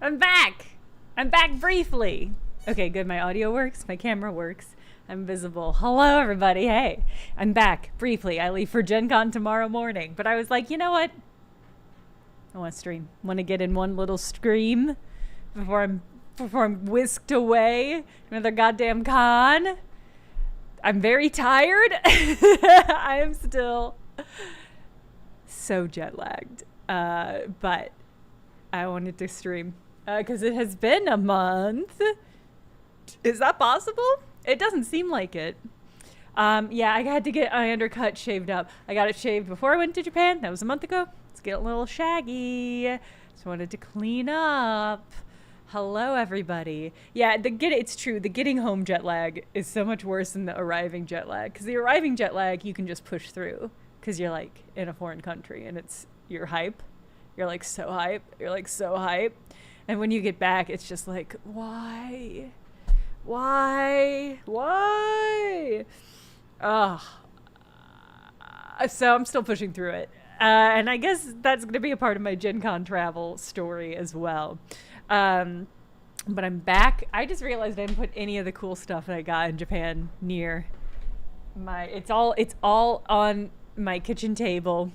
I'm back. I'm back briefly. Okay, good. My audio works. My camera works. I'm visible. Hello, everybody. Hey, I'm back briefly. I leave for Gen Con tomorrow morning. But I was like, you know what? I want to stream. Want to get in one little stream before I'm whisked away to another goddamn con. I'm very tired. I am still so jet lagged. But I wanted to stream because it has been a month. Is that possible? It doesn't seem like it. Yeah, I had to get my undercut shaved up. I got it shaved before I went to Japan. That was a month ago. It's getting a little shaggy. Just wanted to clean up. Hello, everybody. Yeah, it's true. The getting home jet lag is so much worse than the arriving jet lag. Because the arriving jet lag, you can just push through. Because you're like in a foreign country and you're hype. You're like so hype. You're like so hype. And when you get back, it's just like, why? Ugh. So I'm still pushing through it. And I guess that's going to be a part of my Gen Con travel story as well. But I'm back. I just realized I didn't put any of the cool stuff that I got in Japan near it's all on my kitchen table,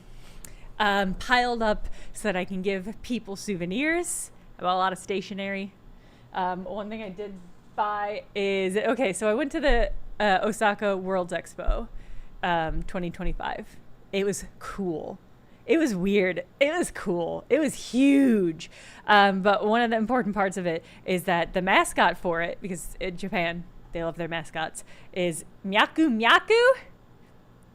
piled up so that I can give people souvenirs. I bought a lot of stationery. One thing I did buy is, okay, so I went to the Osaka World Expo 2025. It was cool. It was weird. It was cool. It was huge. But one of the important parts of it is that the mascot for it, because in Japan, they love their mascots, is Myaku Myaku.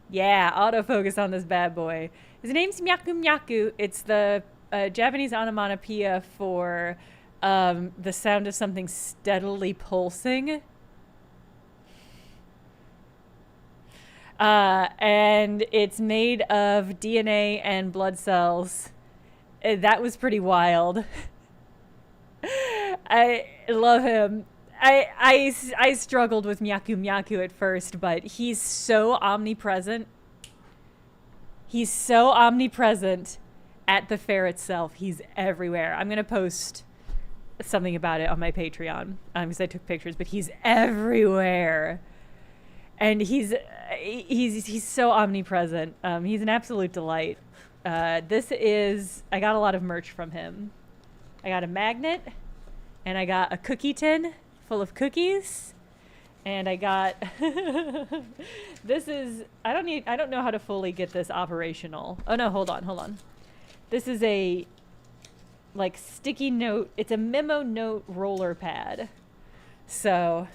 Yeah, autofocus on this bad boy. His name's Myaku Myaku. It's the Japanese onomatopoeia for the sound of something steadily pulsing. And it's made of DNA and blood cells. That was pretty wild. I love him. I struggled with Myaku Myaku at first, but he's so omnipresent. He's so omnipresent at the fair itself. He's everywhere. I'm going to post something about it on my Patreon because I took pictures, but he's everywhere. And he's so omnipresent. He's an absolute delight. I got a lot of merch from him. I got a magnet, and I got a cookie tin full of cookies, and I got I don't know how to fully get this operational. Oh no, hold on. This is a like sticky note. It's a memo note roller pad. So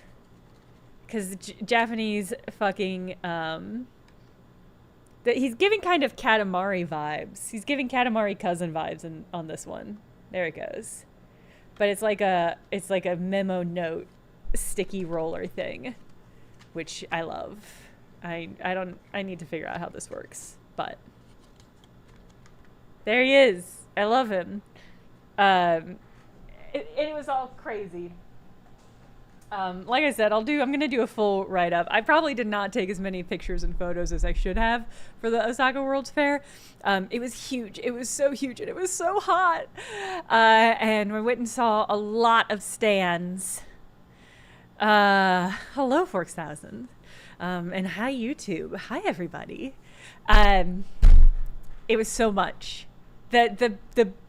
because Japanese fucking he's giving kind of Katamari vibes. He's giving Katamari cousin vibes on this one. There it goes. But it's like a memo note sticky roller thing, which I love. I need to figure out how this works, but there he is. I love him. It was all crazy. Like I said, I'm going to do a full write-up. I probably did not take as many pictures and photos as I should have for the Osaka World's Fair. It was huge. It was so huge, and it was so hot. And we went and saw a lot of stands. Hello, Forks 1000. And hi, YouTube. Hi, everybody. It was so much. The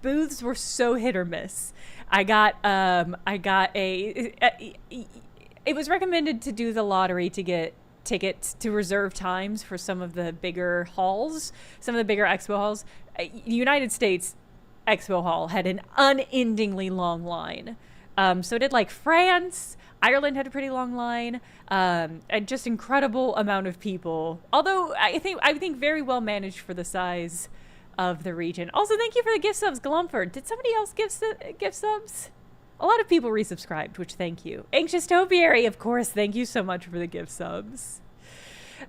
booths were so hit or miss. I got it was recommended to do the lottery to get tickets to reserve times for some of the bigger halls, some of the bigger expo halls. United States Expo Hall had an unendingly long line. So did like France. Ireland had a pretty long line, and just incredible amount of people. Although I think very well managed for the size of the region. Also, thank you for the gift subs, Glumford. Did somebody else give subs? A lot of people resubscribed, which thank you. Anxious Topiary, of course, thank you so much for the gift subs.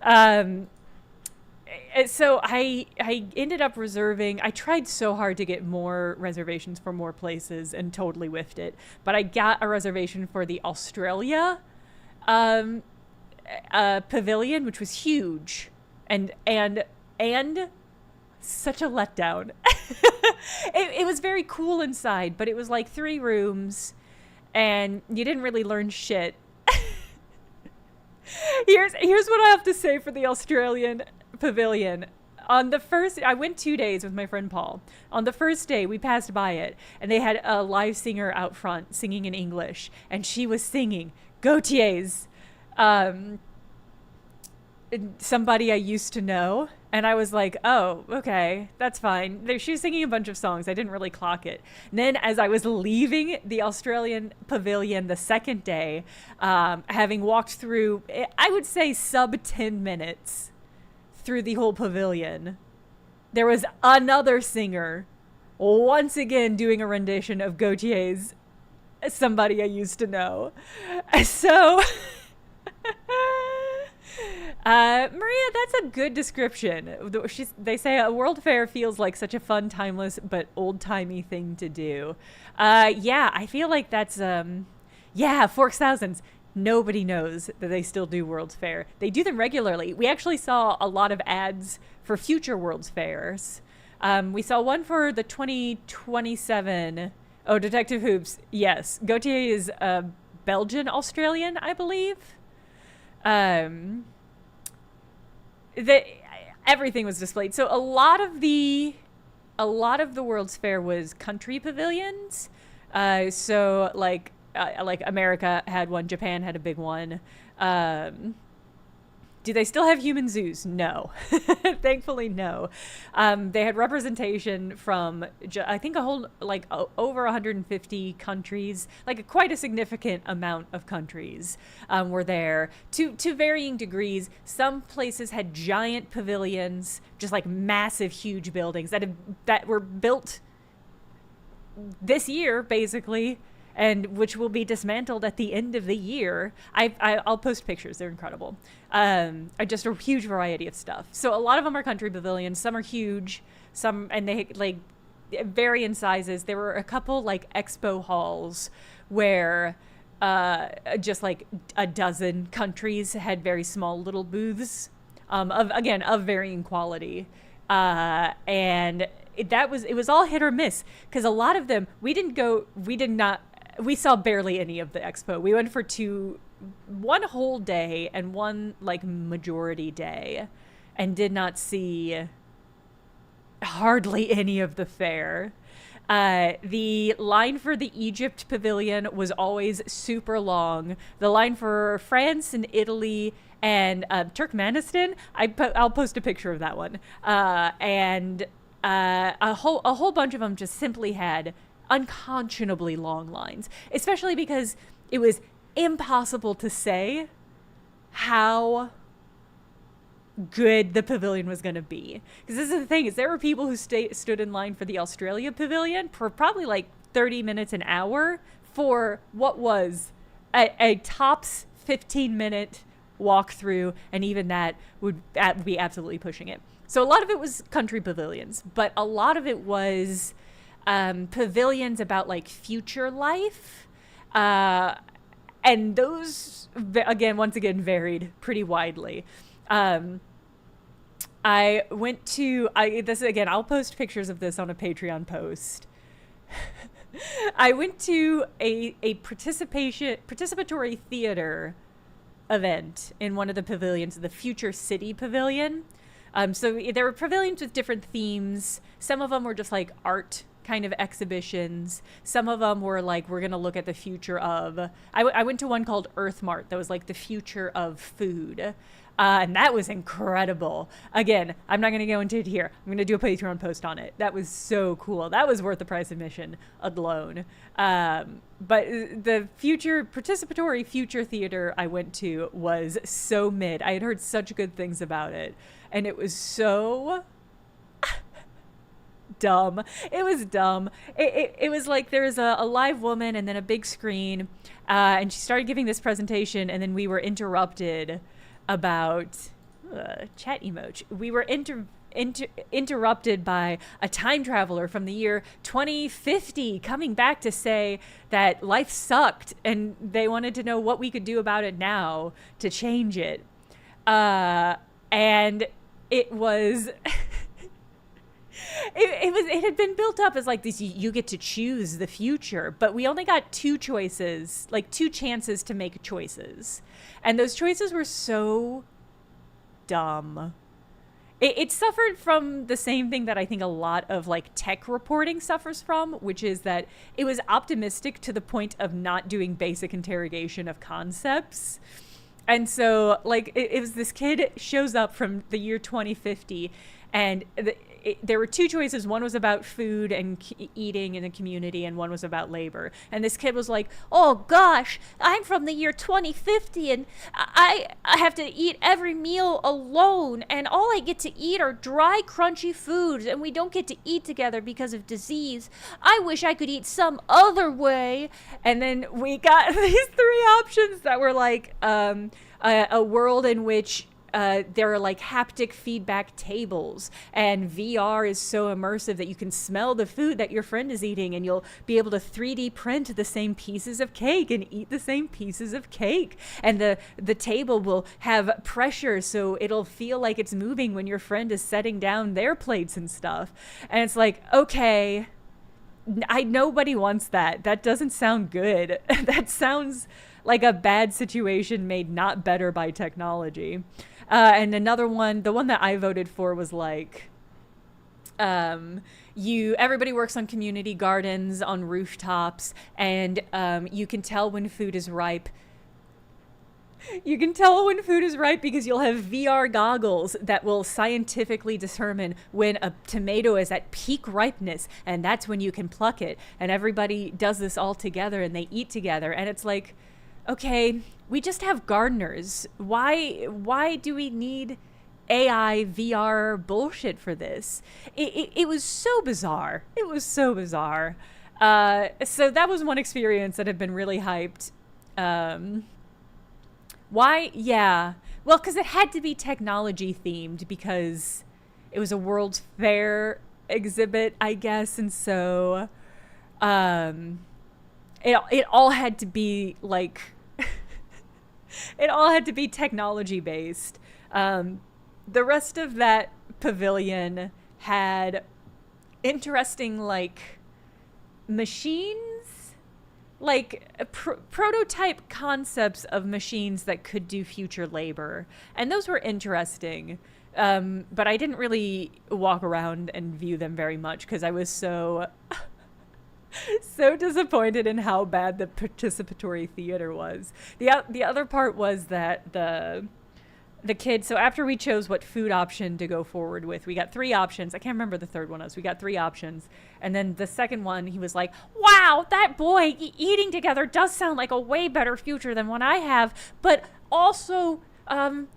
So I ended up reserving. I tried so hard to get more reservations for more places and totally whiffed it. But I got a reservation for the Australia pavilion, which was huge and Such a letdown. It was very cool inside, but it was like 3 rooms and you didn't really learn shit. Here's what I have to say for the Australian pavilion. On the first, I went 2 days with my friend Paul. On the first day, we passed by it, and they had a live singer out front singing in English, and she was singing Gautier's Somebody I Used to Know. And I was like, oh, okay, that's fine. She was singing a bunch of songs. I didn't really clock it. And then as I was leaving the Australian pavilion the second day, having walked through, I would say sub 10 minutes through the whole pavilion, there was another singer once again doing a rendition of Gautier's Somebody I Used to Know. So... Maria, that's a good description. They say a World Fair feels like such a fun, timeless, but old-timey thing to do. Yeah, I feel like that's, Forks Thousands. Nobody knows that they still do World's Fair. They do them regularly. We actually saw a lot of ads for future World's Fairs. We saw one for the 2027. Oh, Detective Hoops. Yes. Gautier is Belgian Australian, I believe. Everything was displayed. So a lot of the World's Fair was country pavilions. So like America had one, Japan had a big one. Do they still have human zoos? No. Thankfully, no. They had representation from, I think, over 150 countries, quite a significant amount of countries were there to varying degrees. Some places had giant pavilions, just like massive, huge buildings that were built this year, basically, and which will be dismantled at the end of the year. I'll post pictures. They're incredible. Just a huge variety of stuff. So a lot of them are country pavilions. Some are huge. And they vary in sizes. There were a couple expo halls where just a dozen countries had very small little booths of varying quality. And it was all hit or miss, because a lot of them we saw barely any of the expo. We went for one whole day and one majority day, and did not see hardly any of the fair. The line for the Egypt pavilion was always super long. The line for France and Italy and Turkmenistan, I'll post a picture of that one. And a whole bunch of them just simply had unconscionably long lines, especially because it was impossible to say how good the pavilion was going to be. Because this is the thing, is there were people who stood in line for the Australia pavilion for probably 30 minutes, an hour, for what was a tops 15-minute walkthrough, and even that would be absolutely pushing it. So a lot of it was country pavilions, but a lot of it was pavilions about future life, and those once again varied pretty widely. I went to I'll post pictures of this on a Patreon post. I went to a participatory theater event in one of the pavilions, the Future City Pavilion. So there were pavilions with different themes. Some of them were just art kind of exhibitions. Some of them were we're going to look at the future of... I went to one called Earth Mart that was the future of food. And that was incredible. Again, I'm not going to go into it here. I'm going to do a Patreon post on it. That was so cool. That was worth the price of admission alone. But the participatory future theater I went to was so mid. I had heard such good things about it. And it was so... dumb. It was dumb. It was there was a live woman and then a big screen, and she started giving this presentation, and then we were interrupted about chat emoji. We were interrupted by a time traveler from the year 2050 coming back to say that life sucked and they wanted to know what we could do about it now to change it. And it was It had been built up as like this, you get to choose the future, but we only got two choices, like two chances to make choices. And those choices were so dumb. It suffered from the same thing that I think a lot of like tech reporting suffers from, which is that it was optimistic to the point of not doing basic interrogation of concepts. And so like it was this kid shows up from the year 2050, and there were two choices. One was about food and eating in the community, and one was about labor. And this kid was like, oh gosh, I'm from the year 2050, and I have to eat every meal alone, and all I get to eat are dry, crunchy foods, and we don't get to eat together because of disease. I wish I could eat some other way. And then we got these three options that were like a world in which there are like haptic feedback tables, and VR is so immersive that you can smell the food that your friend is eating, and you'll be able to 3D print the same pieces of cake and eat the same pieces of cake. And the table will have pressure, so it'll feel like it's moving when your friend is setting down their plates and stuff. And it's like, okay, nobody wants that. That doesn't sound good. That sounds like a bad situation made not better by technology. And another one, the one that I voted for was like, everybody works on community gardens, on rooftops, and you can tell when food is ripe. You can tell when food is ripe because you'll have VR goggles that will scientifically determine when a tomato is at peak ripeness, and that's when you can pluck it. And everybody does this all together, and they eat together. And it's like, okay, we just have gardeners. Why do we need AI VR bullshit for this? It was so bizarre. It was so bizarre. So that was one experience that had been really hyped. Why? Yeah. Well, because it had to be technology themed because it was a World's Fair exhibit, I guess. And so it all had to be like, it all had to be technology based. The rest of that pavilion had interesting like machines, like prototype concepts of machines that could do future labor. And those were interesting. But I didn't really walk around and view them very much because I was so disappointed in how bad the participatory theater was. The other part was that the kid, so after we chose what food option to go forward with, we got three options. I can't remember the third one was. We got three options. And then the second one, he was like, wow, that boy eating together does sound like a way better future than what I have. But also, when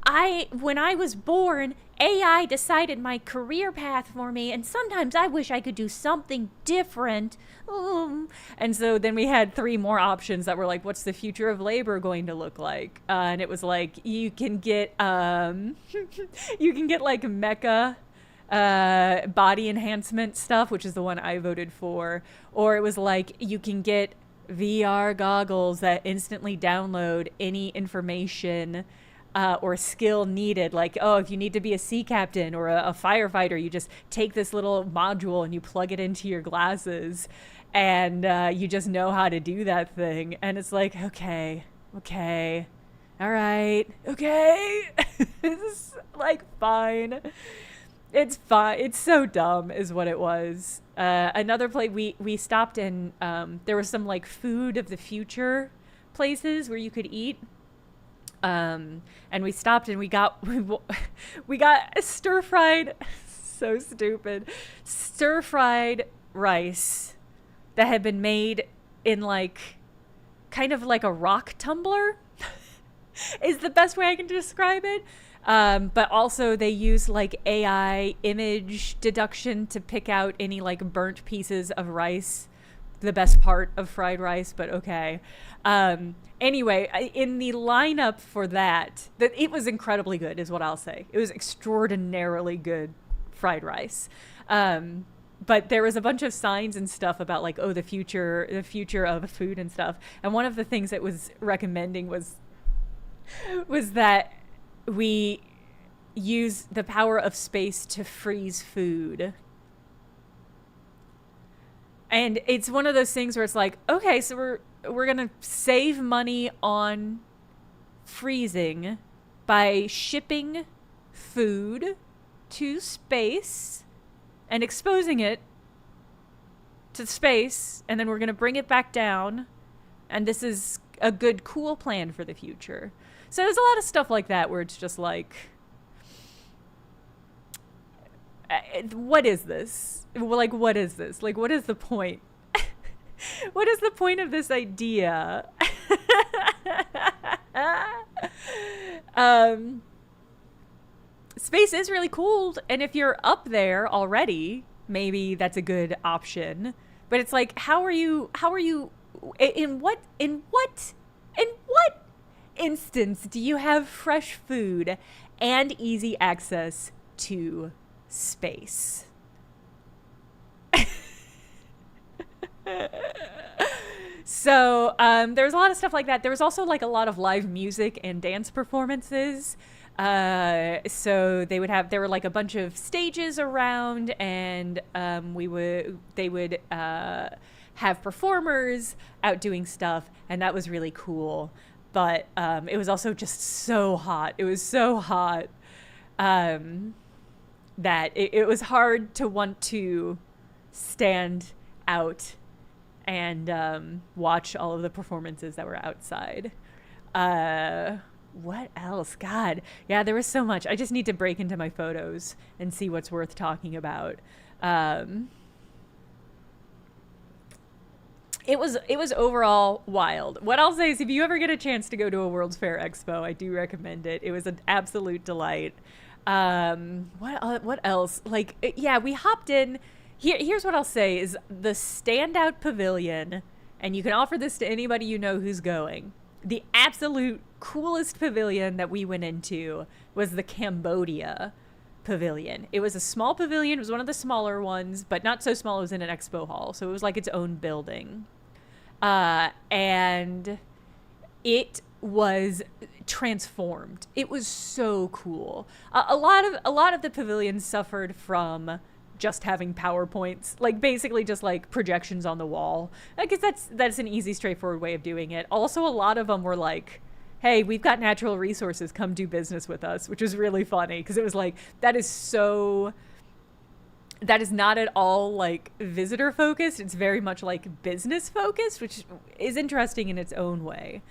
I was born, AI decided my career path for me, and sometimes I wish I could do something different. And so then we had three more options that were like, what's the future of labor going to look like? And it was like, you can get like mecha body enhancement stuff, which is the one I voted for. Or it was like, you can get VR goggles that instantly download any information or skill needed, like, oh, if you need to be a sea captain or a firefighter, you just take this little module and you plug it into your glasses, and you just know how to do that thing. And it's like, okay, all right, okay. It's like, fine. It's fine. It's so dumb is what it was. Another place we stopped in, there was some like food of the future places where you could eat. And we stopped and we got stir-fried, so stupid, stir-fried rice that had been made in like kind of like a rock tumbler is the best way I can describe it. But also they use like AI image deduction to pick out any like burnt pieces of rice, the best part of fried rice, but okay. Anyway, in the lineup for that, it was incredibly good, is what I'll say. It was extraordinarily good fried rice. But there was a bunch of signs and stuff about like, oh, the future of food and stuff. And one of the things that was recommending was that we use the power of space to freeze food. And it's one of those things where it's like, okay, so we're going to save money on freezing by shipping food to space and exposing it to space, and then we're going to bring it back down, and this is a good, cool plan for the future. So there's a lot of stuff like that where it's just like, what is this? Like, what is this? Like, what is the point? What is the point of this idea? Space is really cool, and if you're up there already, maybe that's a good option. But it's like, how are you in what instance do you have fresh food and easy access to space? So there's a lot of stuff like that. There was also like a lot of live music and dance performances. So there were like a bunch of stages around, and they would have performers out doing stuff, and that was really cool. But it was also just so hot. It was so hot that it was hard to want to stand out and watch all of the performances that were outside. What else? God, yeah, there was so much. I just need to break into my photos and see what's worth talking about. It was overall wild. What I'll say is, if you ever get a chance to go to a World's Fair Expo, I do recommend it. It was an absolute delight. What else? Like, yeah, we hopped in. Here's what I'll say is the standout pavilion, and you can offer this to anybody you know who's going. The absolute coolest pavilion that we went into was the Cambodia pavilion. It was a small pavilion. It was one of the smaller ones, but not so small. It was in an expo hall, so it was like its own building. And it was transformed. It was so cool. A lot of the pavilions suffered from just having PowerPoints, like basically just like projections on the wall. I guess that's an easy, straightforward way of doing it. Also, a lot of them were like, hey, we've got natural resources, come do business with us, which was really funny because it was like, that is not at all like visitor focused. It's very much like business focused, which is interesting in its own way.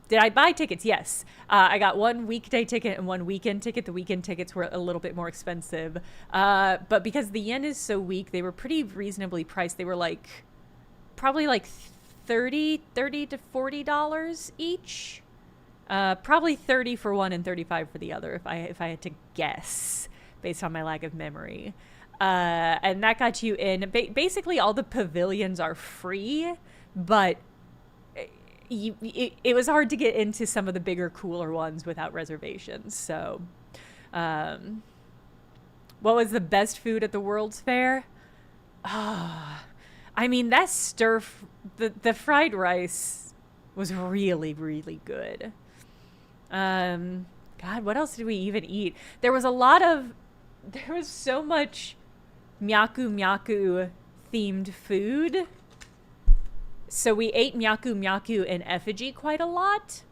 Did I buy tickets? Yes. I got one weekday ticket and one weekend ticket. The weekend tickets were a little bit more expensive. But because the yen is so weak, they were pretty reasonably priced. They were like probably like $30 to $40 each. Probably 30 for one and 35 for the other, if I had to guess, based on my lack of memory. And that got you in. Basically, all the pavilions are free, but it was hard to get into some of the bigger, cooler ones without reservations. So, what was the best food at the World's Fair? I mean, that the fried rice was really, really good. God, what else did we even eat? There was so much myaku myaku themed food. So we ate myaku myaku in effigy quite a lot.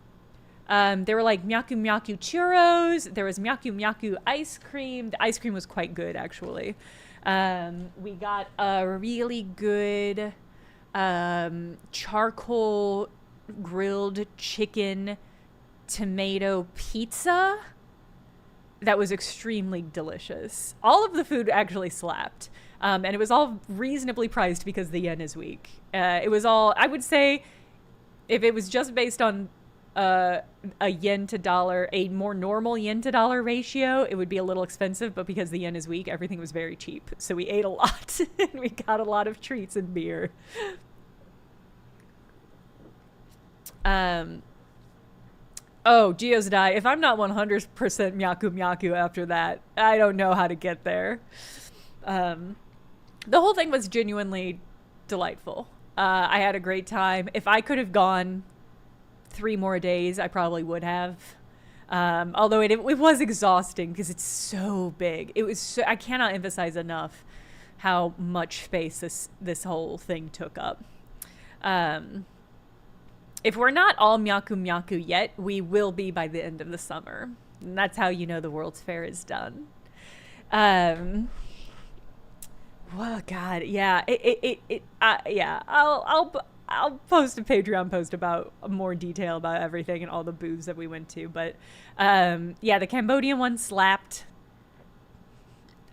There were like myaku myaku churros. There was myaku myaku ice cream. The ice cream was quite good, actually. We got a really good charcoal grilled chicken tomato pizza that was extremely delicious. All of the food actually slapped. And it was all reasonably priced because the yen is weak. It was all, I would say, if it was just based on a yen to dollar, a more normal yen to dollar ratio, it would be a little expensive, but because the yen is weak, everything was very cheap. So we ate a lot and we got a lot of treats and beer. Oh, Gio's die. If I'm not 100% myaku myaku after that, I don't know how to get there. The whole thing was genuinely delightful. I had a great time. If I could have gone 3 more days, I probably would have. Although it was exhausting because it's so big. It was so, I cannot emphasize enough how much space this whole thing took up. If we're not all Myaku Myaku yet, we will be by the end of the summer. And that's how you know the World's Fair is done. Well, God, yeah, yeah. I'll post a Patreon post about more detail about everything and all the booths that we went to. But yeah, the Cambodian one slapped.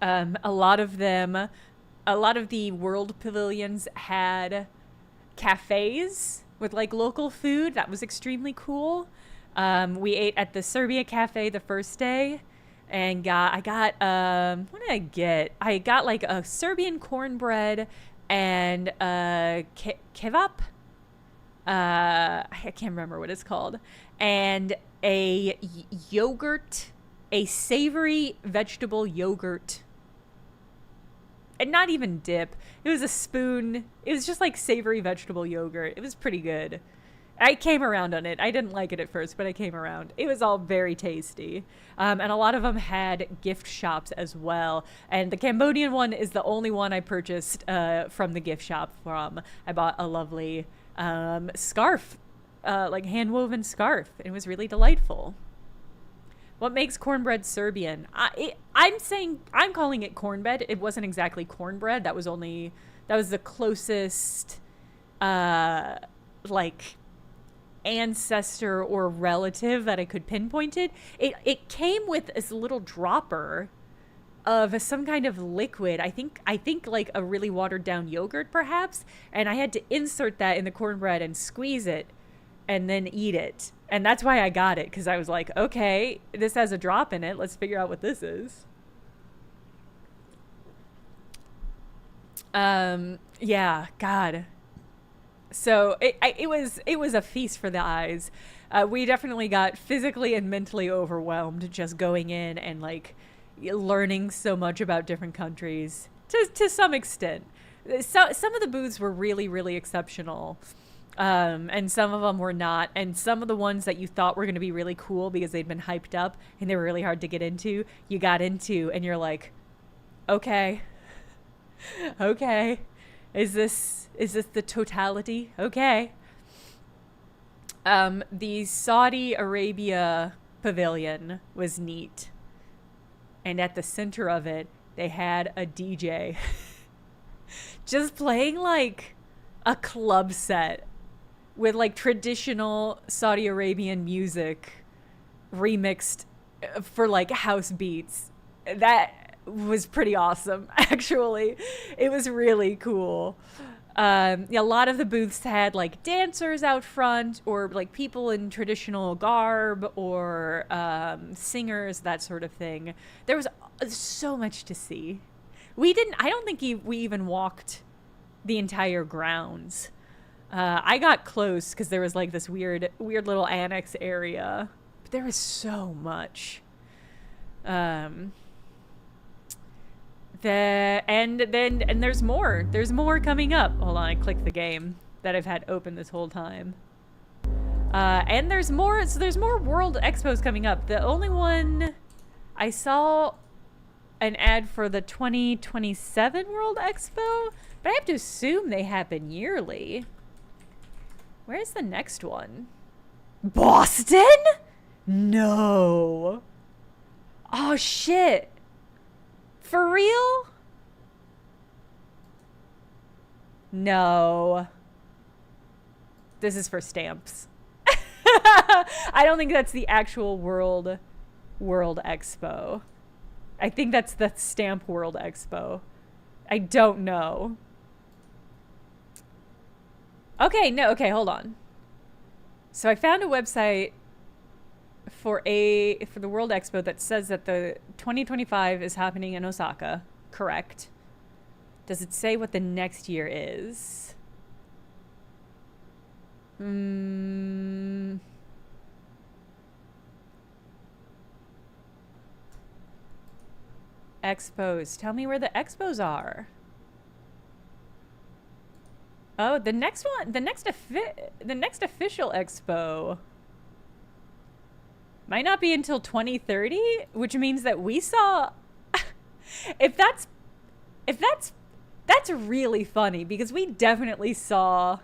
A lot of the world pavilions had cafes with like local food. That was extremely cool. We ate at the Serbia Cafe the first day. And I got what did I get? I got like a Serbian cornbread and kebab. I can't remember what it's called. And a yogurt, a savory vegetable yogurt. And not even dip. It was a spoon. It was just like savory vegetable yogurt. It was pretty good. I came around on it. I didn't like it at first, but I came around. It was all very tasty. And a lot of them had gift shops as well. And the Cambodian one is the only one I purchased from the gift shop from. I bought a lovely scarf, like hand-woven scarf. It was really delightful. What makes cornbread Serbian? I'm calling it cornbread. It wasn't exactly cornbread. That was the closest, like, ancestor or relative that I could pinpoint it. It came with this little dropper of some kind of liquid. I think like a really watered down yogurt perhaps, and I had to insert that in the cornbread and squeeze it and then eat it. And that's why I got it, because I was like, okay, this has a drop in it. Let's figure out what this is. Yeah, God. So it was a feast for the eyes. We definitely got physically and mentally overwhelmed just going in and like learning so much about different countries to some extent. Some of the booths were really, really exceptional. And some of them were not. And some of the ones that you thought were going to be really cool because they'd been hyped up and they were really hard to get into, you got into and you're like, okay. Okay. Is this the totality? Okay. The Saudi Arabia pavilion was neat. And at the center of it, they had a DJ just playing like a club set with like traditional Saudi Arabian music remixed for like house beats. That was pretty awesome, actually. It was really cool. Yeah, a lot of the booths had like dancers out front or like people in traditional garb or singers, that sort of thing. There was so much to see. I don't think we even walked the entire grounds. I got close because there was like this weird little annex area, but there was so much. And there's more. There's more coming up. Hold on, I clicked the game that I've had open this whole time. And there's more. So there's more World Expos coming up. The only one I saw an ad for the 2027 World Expo, but I have to assume they happen yearly. Where's the next one? Boston? No. Oh shit. For real? No. This is for stamps. I don't think that's the actual World Expo. I think that's the Stamp World Expo. I don't know. Okay, hold on. So I found a website for the World Expo that says that the 2025 is happening in Osaka. Correct. Does it say what the next year is? Expos. Tell me where the expos are. Oh, the next one, the next official expo. Might not be until 2030, which means that we saw if that's that's really funny because we definitely saw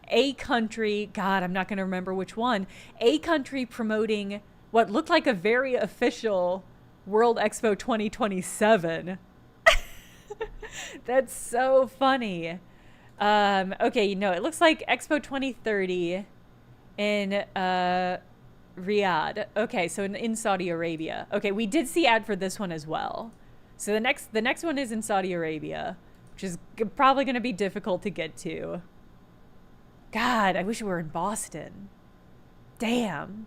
a country, God, I'm not going to remember which one, a country promoting what looked like a very official World Expo 2027. That's so funny. Okay, it looks like Expo 2030 in Riyadh. Okay, so in Saudi Arabia. Okay, we did see ad for this one as well. So the next one is in Saudi Arabia, which is probably going to be difficult to get to. God, I wish we were in Boston. Damn.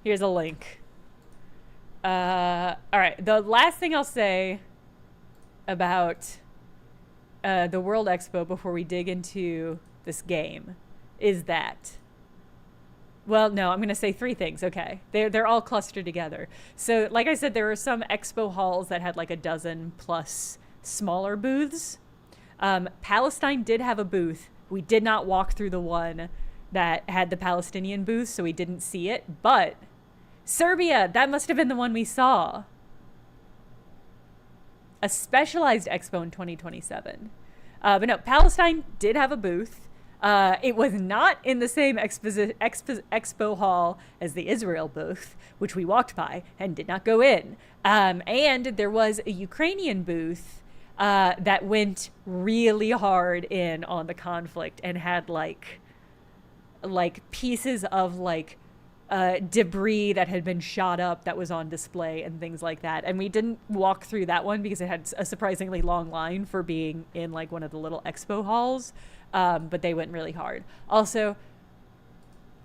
Here's a link. All right, the last thing I'll say about the World Expo before we dig into this game is that, well, no, I'm going to say three things. Okay, they're all clustered together. So like I said, there were some expo halls that had like a dozen plus smaller booths. Palestine did have a booth. We did not walk through the one that had the Palestinian booth, so we didn't see it. But Serbia, that must have been the one we saw. A specialized expo in 2027. But no, Palestine did have a booth. It was not in the same expo hall as the Israel booth, which we walked by and did not go in. And there was a Ukrainian booth that went really hard in on the conflict and had like pieces of debris that had been shot up that was on display and things like that. And we didn't walk through that one because it had a surprisingly long line for being in like one of the little expo halls. But they went really hard. Also,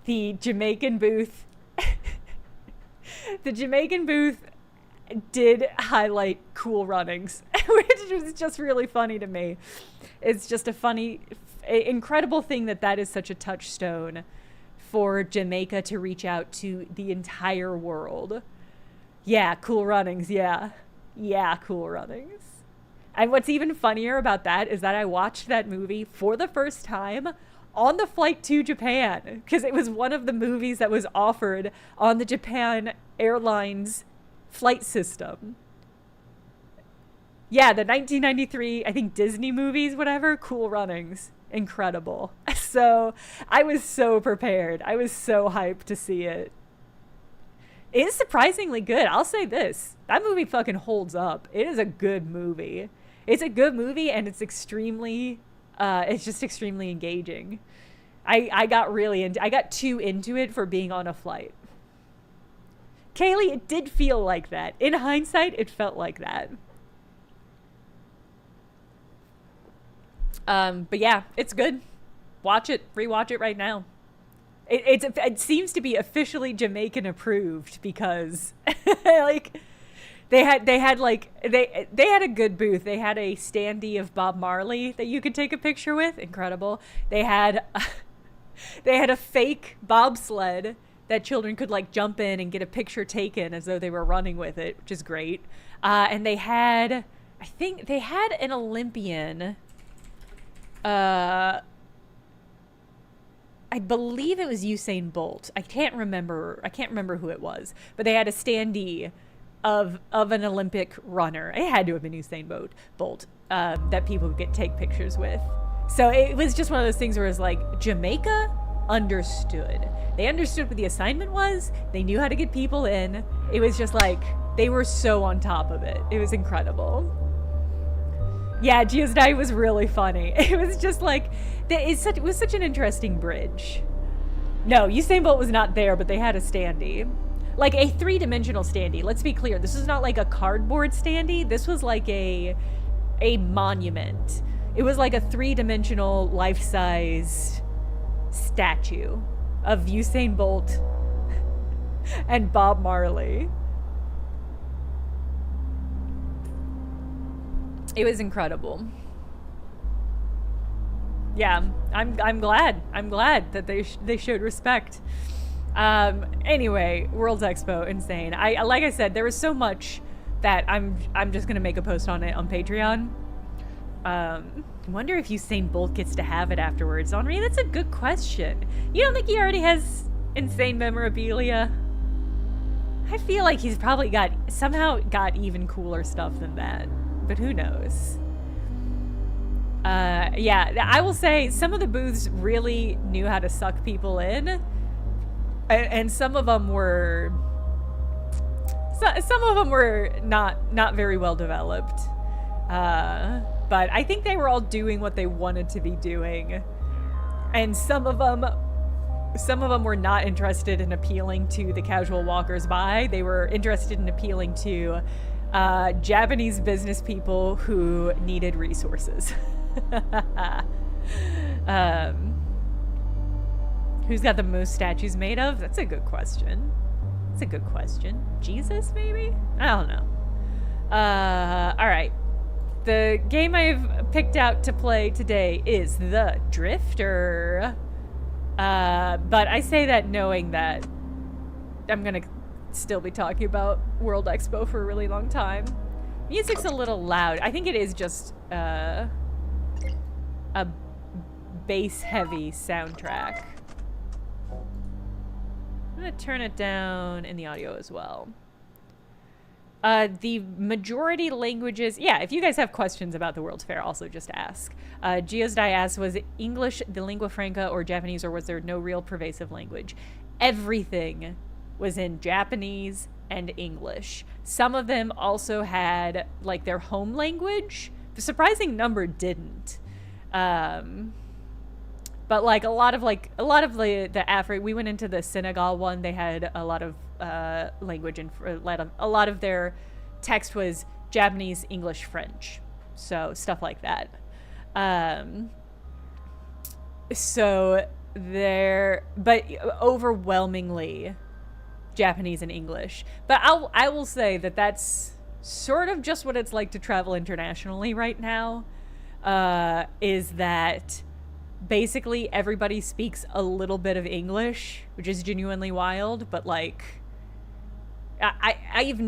the Jamaican booth, did highlight Cool Runnings, which was just really funny to me. It's just a funny, incredible thing that is such a touchstone for Jamaica to reach out to the entire world. Yeah, Cool Runnings, yeah. Yeah, Cool Runnings. And what's even funnier about that is that I watched that movie for the first time on the flight to Japan, because it was one of the movies that was offered on the Japan Airlines flight system. Yeah, the 1993, I think, Disney movies, whatever, Cool Runnings. Incredible. So I was so prepared. I was so hyped to see it. It is surprisingly good. I'll say this. That movie fucking holds up. It is a good movie. It's a good movie, and it's extremely, it's just extremely engaging. I got too into it for being on a flight. Kaylee, it did feel like that. In hindsight, it felt like that. But yeah, it's good. Watch it, rewatch it right now. It seems to be officially Jamaican approved because like they had a good booth. They had a standee of Bob Marley that you could take a picture with. Incredible. They had a fake bobsled that children could like jump in and get a picture taken as though they were running with it, which is great. And they had, I think they had an Olympian. I believe it was Usain Bolt. I can't remember who it was, but they had a standee of an Olympic runner. It had to have been Usain Bolt that people could take pictures with. So it was just one of those things where it was like Jamaica understood. They understood what the assignment was. They knew how to get people in. It was just like they were so on top of it. It was incredible. Yeah, Gio's Night was really funny. It was just like, it was such an interesting bridge. No, Usain Bolt was not there, but they had a standee. Like a 3-dimensional standee. Let's be clear. This was not like a cardboard standee. This was like a monument. It was like a 3-dimensional life-size statue of Usain Bolt and Bob Marley. It was incredible. Yeah, I'm glad that they showed respect. Anyway, World Expo, insane. I like I said, there was so much that I'm just gonna make a post on it on Patreon. Wonder if Usain Bolt gets to have it afterwards. Henri, that's a good question. You don't think he already has insane memorabilia? I feel like he's probably somehow got even cooler stuff than that. But who knows? Yeah, I will say some of the booths really knew how to suck people in. And some of them were... Some of them were not very well developed. But I think they were all doing what they wanted to be doing. And some of them were not interested in appealing to the casual walkers by. They were interested in appealing to Japanese business people who needed resources. Who's got the most statues made of? That's a good question. That's a good question. Jesus, maybe? I don't know. All right. The game I've picked out to play today is The Drifter. But I say that knowing that I'm gonna still be talking about World Expo for a really long time. Music's a little loud. I think it is just a bass-heavy soundtrack. I'm gonna turn it down in the audio as well. The majority languages... Yeah, if you guys have questions about the World's Fair, also just ask. Geosdai asks, was English the lingua franca or Japanese, or was there no real pervasive language? Everything was in Japanese and English. Some of them also had, like, their home language. The surprising number didn't. But, like, a lot of the Afro... We went into the Senegal one. They had a lot of language, and a lot of their text was Japanese, English, French. So, stuff like that. But overwhelmingly Japanese and English. But I will say that that's sort of just what it's like to travel internationally right now, is that basically everybody speaks a little bit of English, which is genuinely wild, but like I have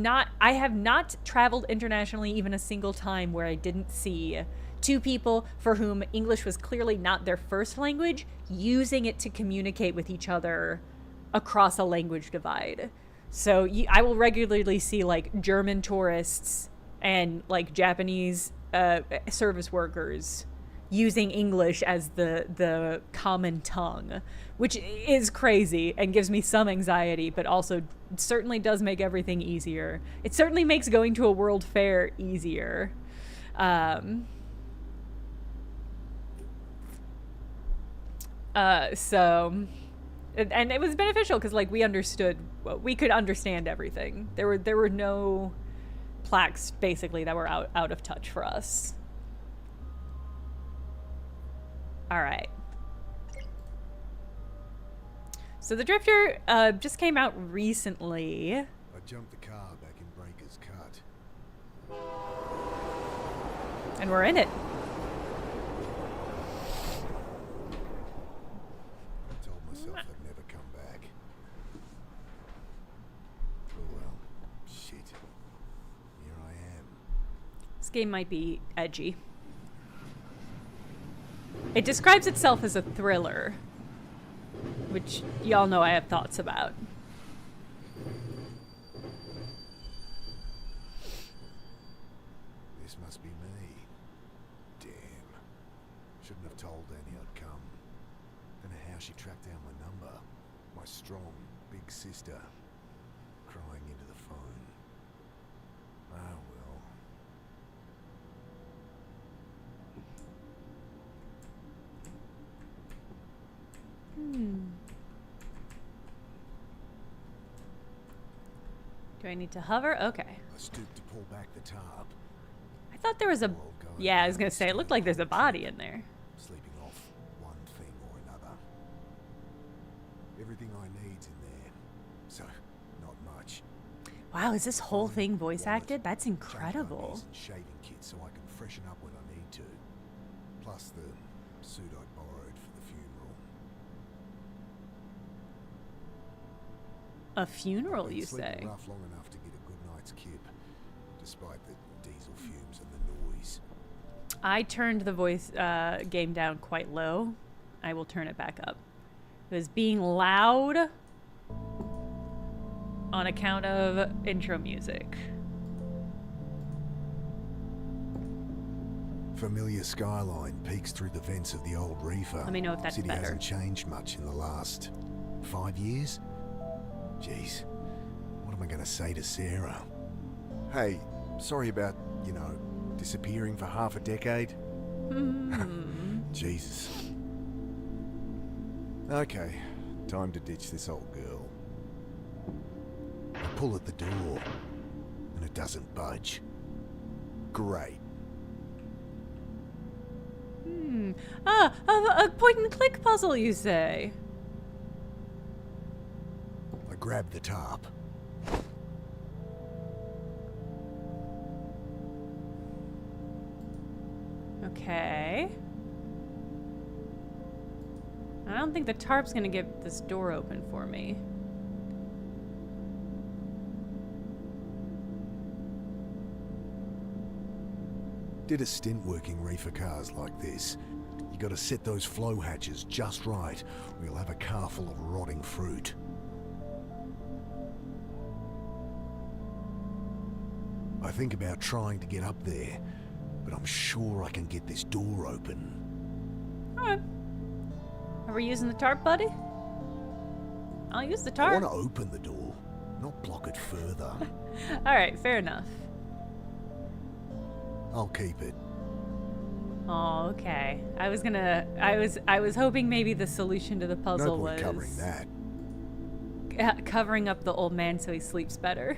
not traveled internationally even a single time where I didn't see two people for whom English was clearly not their first language using it to communicate with each other across a language divide. So I will regularly see like German tourists and like Japanese service workers using English as the common tongue, which is crazy and gives me some anxiety, but also certainly does make everything easier. It certainly makes going to a world fair easier. And it was beneficial because like we could understand everything. There were no plaques basically that were out of touch for us. All right. So The Drifter just came out recently. I jumped the car back in Breaker's Cut. And we're in it. I told myself I'd never come back. Oh well, shit. Here I am. This game might be edgy. It describes itself as a thriller, which y'all know I have thoughts about. This must be me. Damn. Shouldn't have told Annie I'd come. Don't know how she tracked down my number. My strong, big sister. Crying into the phone. Ah, well. Do I need to hover? Okay. I stooped to pull back the tarp. I thought there was a... Yeah, I was going to say, it looked like there's a body in there. Sleeping off one thing or another. Everything I need's in there. So, not much. Wow, is this whole thing voice acted? That's incredible. And shaving kit so I can freshen up when I need to. Plus the suit I borrowed for the funeral. A funeral, you say? Rough long enough to get a good night's kip, despite the diesel fumes and the noise. I turned the voice game down quite low. I will turn it back up. It was being loud on account of intro music. Familiar skyline peeks through the vents of the old reefer. Let me know if that's City better. hasn't changed much in the last 5 years. Jeez, what am I going to say to Sarah? Hey, sorry about, disappearing for half a decade. Jesus. Okay, time to ditch this old girl. I pull at the door, and it doesn't budge. Great. A point-and-click puzzle, you say? I grab the tarp. Okay. I don't think the tarp's gonna get this door open for me. Did a stint working reefer cars like this. You gotta set those flow hatches just right, or you'll have a car full of rotting fruit. I think about trying to get up there, but I'm sure I can get this door open. Alright. Are we using the tarp, buddy? I'll use the I tarp. want to open the door, not block it further. Alright, fair enough. I'll keep it. Oh, okay. I was hoping maybe the solution to the puzzle No point was covering that. covering up the old man so he sleeps better.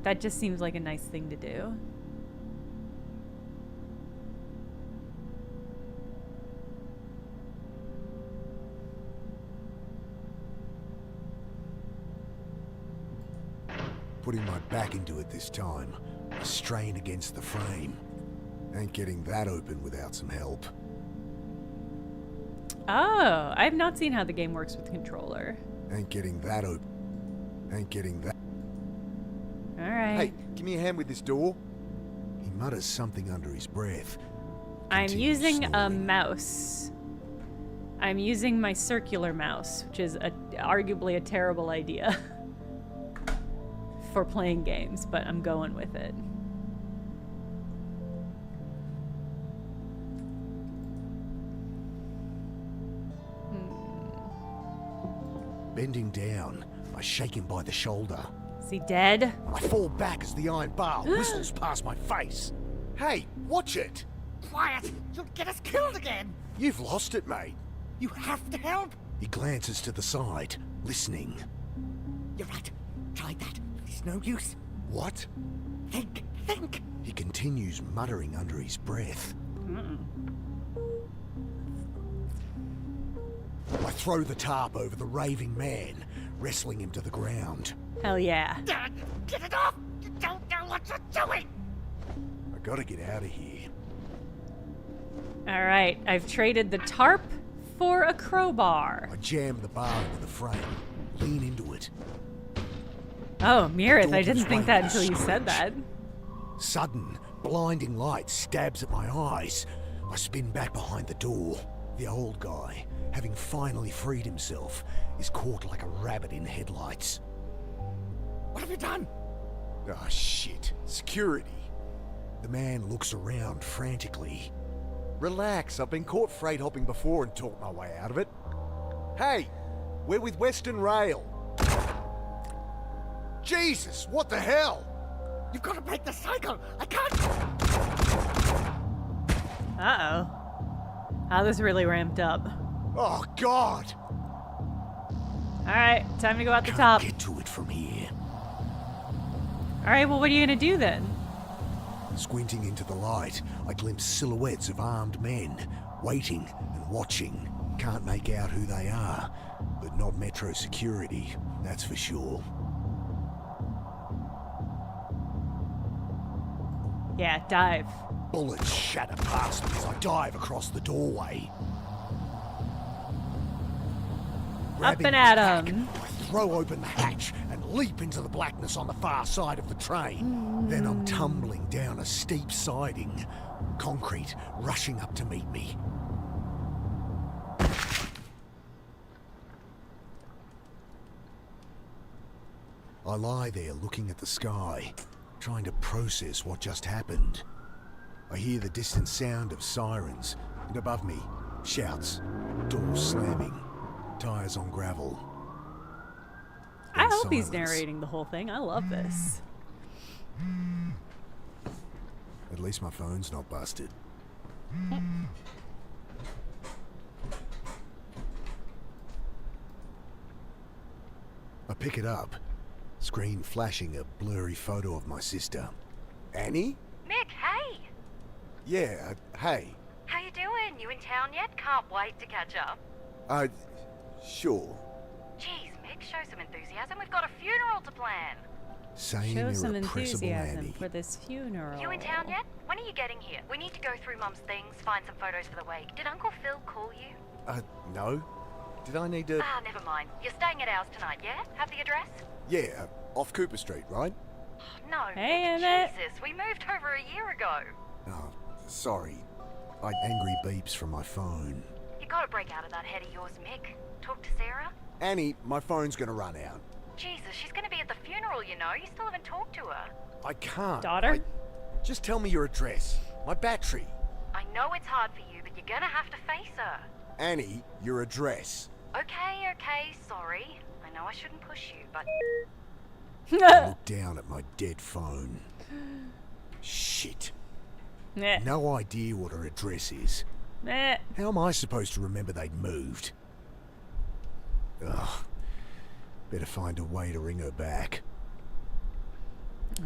That just seems like a nice thing to do. Putting my back into it this time. I strain against the frame. Ain't getting that open without some help. Oh, I've not seen how the game works with controller. Ain't getting that open. Ain't getting that. Alright. Hey, give me a hand with this door. He mutters something under his breath. I'm Continues using a snoring. mouse. I'm using my circular mouse, which is arguably a terrible idea for playing games, but I'm going with it. Bending down, I shake him by the shoulder. Is he dead? I fall back as the iron bar whistles past my face. Hey, watch it! Quiet! You'll get us killed again! You've lost it, mate. You have to help! He glances to the side, listening. You're right. Tried that. It's no use. What? Think! Think! He continues muttering under his breath. I throw the tarp over the raving man, wrestling him to the ground. Hell yeah. Dad, get it off! You don't know what you're doing! I gotta get out of here. Alright, I've traded the tarp for a crowbar. I jam the bar into the frame, lean into it. Oh, Mirith, I Door didn't gives think way that with until you a said screech. that. Sudden, blinding light stabs at my eyes. I spin back behind the door. The old guy, having finally freed himself, is caught like a rabbit in headlights. What have you done? Ah, shit. Security. The man looks around frantically. Relax, I've been caught freight hopping before and talked my way out of it. Hey, we're with Western Rail. Jesus, what the hell? You've got to break the cycle! I can't! Uh-oh. Oh, this really ramped up. Oh, God! Alright, time to go out the Can't top. get to it from here. Alright, well, what are you gonna do then? Squinting into the light, I glimpse silhouettes of armed men, waiting and watching. Can't make out who they are, but not Metro security, that's for sure. Yeah, dive. Bullets shatter past me as I dive across the doorway. Up Grabbing and my at pack, 'em. I throw open the hatch and leap into the blackness on the far side of the train. Then I'm tumbling down a steep siding, concrete rushing up to meet me. I lie there looking at the sky, trying to process what just happened. I hear the distant sound of sirens, and above me, shouts, doors slamming, tires on gravel. I Then hope he's silence. narrating the whole thing. I love this. At least my phone's not busted. I pick it up, screen flashing a blurry photo of my sister. Annie? Mick, hey! Yeah, hey. How you doing? You in town yet? Can't wait to catch up. Sure. Jeez, Mick, show some enthusiasm. We've got a funeral to plan. Saying Show you're some irrepressible, enthusiasm Annie. for this funeral. You in town yet? When are you getting here? We need to go through Mum's things, find some photos for the wake. Did Uncle Phil call you? No. Did I need to... Ah, never mind. You're staying at ours tonight, yeah? Have the address? Yeah, off Cooper Street, right? No, Hey, Mick, Emmett. Jesus, we moved over a year ago. Oh, sorry. I angry beeps from my phone. You gotta break out of that head of yours, Mick. Talk to Sarah? Annie, my phone's gonna run out. Jesus, she's gonna be at the funeral, you know. You still haven't talked to her. I can't. Daughter? Just tell me your address. My battery. I know it's hard for you, but you're gonna have to face her. Annie, your address. Okay, sorry. I know I shouldn't push you, but I look down at my dead phone. Shit. Meh. No idea what her address is. Meh. How am I supposed to remember they'd moved? Ugh. Better find a way to ring her back.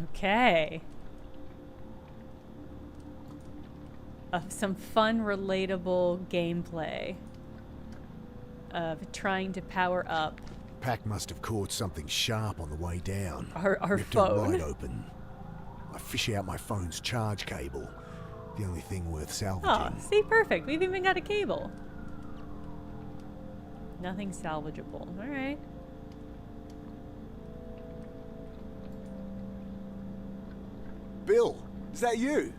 Okay. Some fun, relatable gameplay of trying to power up Pack must have caught something sharp on the way down. our Ripped it phone. wide open. I fish out my phone's charge cable. The only thing worth Oh, salvaging. see, perfect. We've even got a cable. Nothing salvageable. All right. Bill, is that you?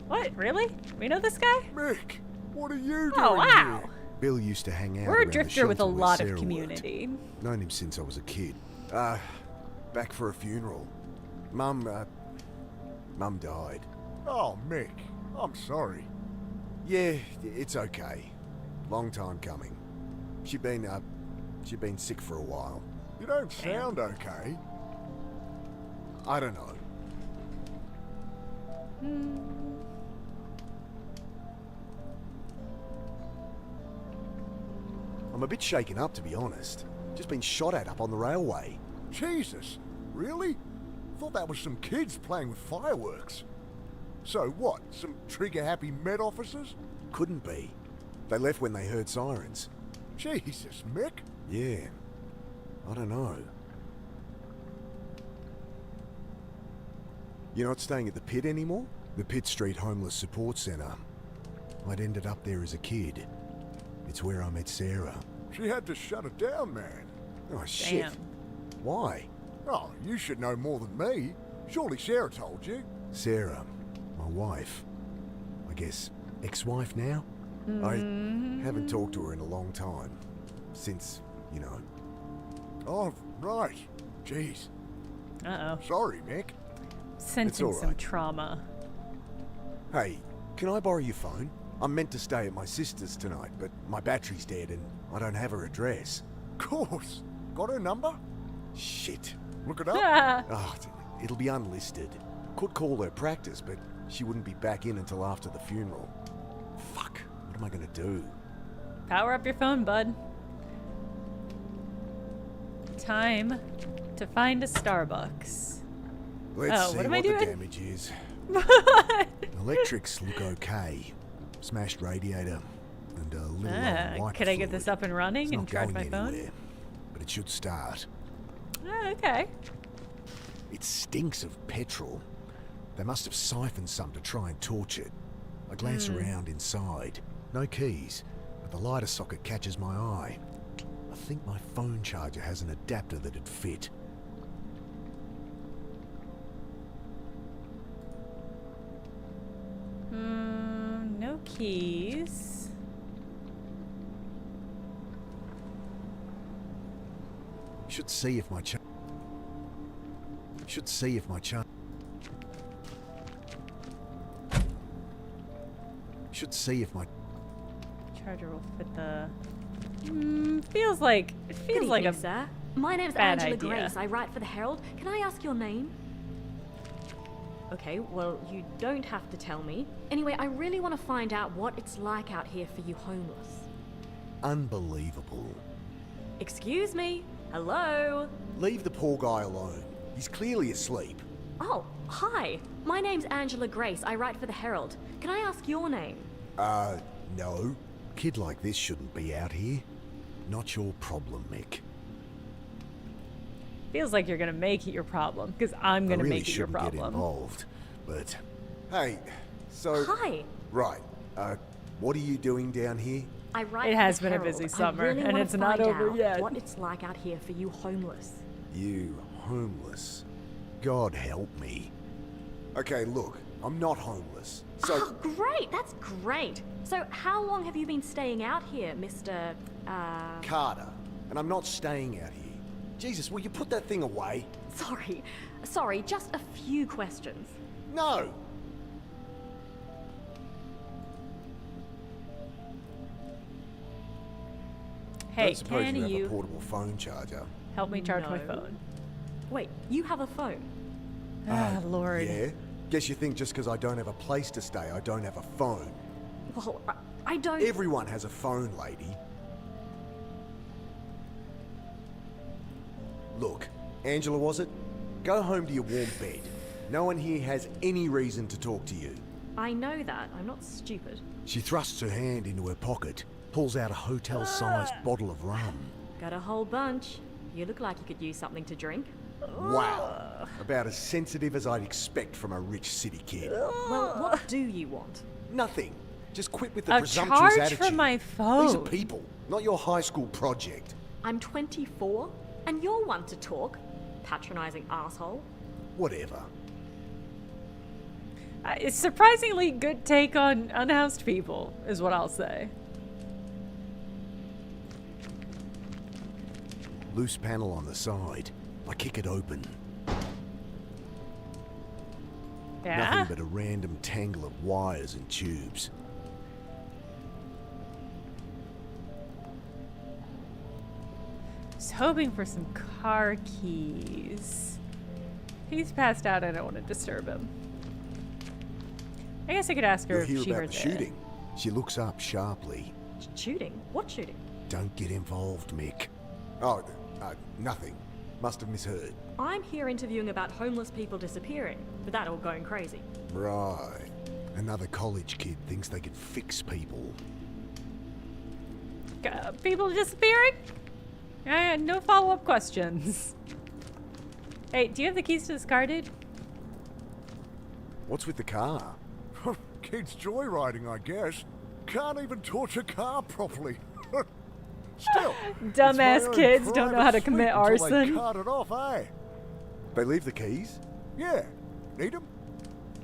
What? Really? We know this guy? Mick, what are you doing Oh, wow. here? Bill used to hang out We're a around the drifter with a shelter where lot Sarah of worked. community. Known him since I was a kid. Back for a funeral. Mum died. Oh, Mick, I'm sorry. Yeah, it's okay. Long time coming. She'd been sick for a while. You don't sound okay. I don't know. I'm a bit shaken up, to be honest. Just been shot at up on the railway. Jesus, really? Thought that was some kids playing with fireworks. So what, some trigger-happy Met officers? Couldn't be. They left when they heard sirens. Jesus, Mick. Yeah. I don't know. You're not staying at the pit anymore? The Pitt Street Homeless Support Centre. I'd ended up there as a kid. It's where I met Sarah. She had to shut it down, man. Oh, shit. Damn. Why? Oh, you should know more than me. Surely Sarah told you. Sarah, my wife. I guess ex-wife now? I haven't talked to her in a long time. Since, you know. Oh, right. Jeez. Uh-oh. Sorry, Mick. Sensing all some right. trauma. Hey, can I borrow your phone? I'm meant to stay at my sister's tonight, but my battery's dead and I don't have her address. Course. Got her number? Shit. Look it up. Ah, Oh, it'll be unlisted. Could call her practice, but she wouldn't be back in until after the funeral. Fuck. What am I gonna do? power up your phone, bud. Time to find a Starbucks. Let's Oh, see what am I the doing? damage is. Electrics look okay. Smashed radiator and a little wiper Could I get fluid. this up and running It's and not charge going my phone? anywhere, but it should start. Oh, okay. It stinks of petrol. They must have siphoned some to try and torch it. I glance around inside. No keys, but the lighter socket catches my eye. I think my phone charger has an adapter that'd fit. keys. Should see if my charger. Charger will fit the. Feels like Good like evening, a sir. My name's bad Angela idea. Grace. I write for the Herald. Can I ask your name? Okay, well, you don't have to tell me. Anyway, I really want to find out what it's like out here for you homeless. Unbelievable. Excuse me? Hello? Leave the poor guy alone. He's clearly asleep. Oh, hi. My name's Angela Grace. I write for the Herald. Can I ask your name? No. Kid like this shouldn't be out here. Not your problem, Mick. feels like you're gonna make it your problem because I'm gonna I really make it your shouldn't get problem. involved, but Hey, so... Hi. Right, what are you doing down here? I write It for has the been a Herald. busy I summer, really and wanna it's not find over out yet. What it's like out here for you homeless. you homeless. God help me. Okay, look, I'm not homeless. So, Oh, great. That's great. So how long have you been staying out here, Mr. Carter, and I'm not staying out here. Jesus, will you put that thing away? Sorry, just a few questions. No! Hey, Don't suppose can you have a you portable phone charger? help me charge my No. phone? Wait, you have a phone? Ah, Lord. Yeah? Guess you think just because I don't have a place to stay, I don't have a phone. Well, I don't... Everyone has a phone, lady. Look, Angela, was it? Go home to your warm bed. No one here has any reason to talk to you. I know that. I'm not stupid. She thrusts her hand into her pocket, pulls out a hotel-sized bottle of rum. Got a whole bunch. You look like you could use something to drink. Wow. About as sensitive as I'd expect from a rich city kid. Well, what do you want? Nothing. Just quit with the A presumptuous charge attitude. from my phone. These are people, not your high school project. I'm 24, and you're one to talk. Patronizing asshole. Whatever. It's surprisingly good take on unhoused people, is what I'll say. Loose panel on the side. I kick it open. Yeah? Nothing but a random tangle of wires and tubes. Just hoping for some car keys. He's passed out. I don't want to disturb him. I guess I could ask her You'll if hear she about heard the that. shooting. She looks up sharply. Shooting? What shooting? Don't get involved, Mick. Oh, nothing. Must have misheard. I'm here interviewing about homeless people disappearing, with that all going crazy. Right. Another college kid thinks they can fix people. People disappearing? No follow-up questions. Hey, do you have the keys to this car, dude? What's with the car? Kids joyriding, I guess. Can't even torch a car properly. Still, it's my Dumbass own kids don't know how to private commit suite until they arson. cut it off, eh? They leave the keys? Yeah. Need 'em?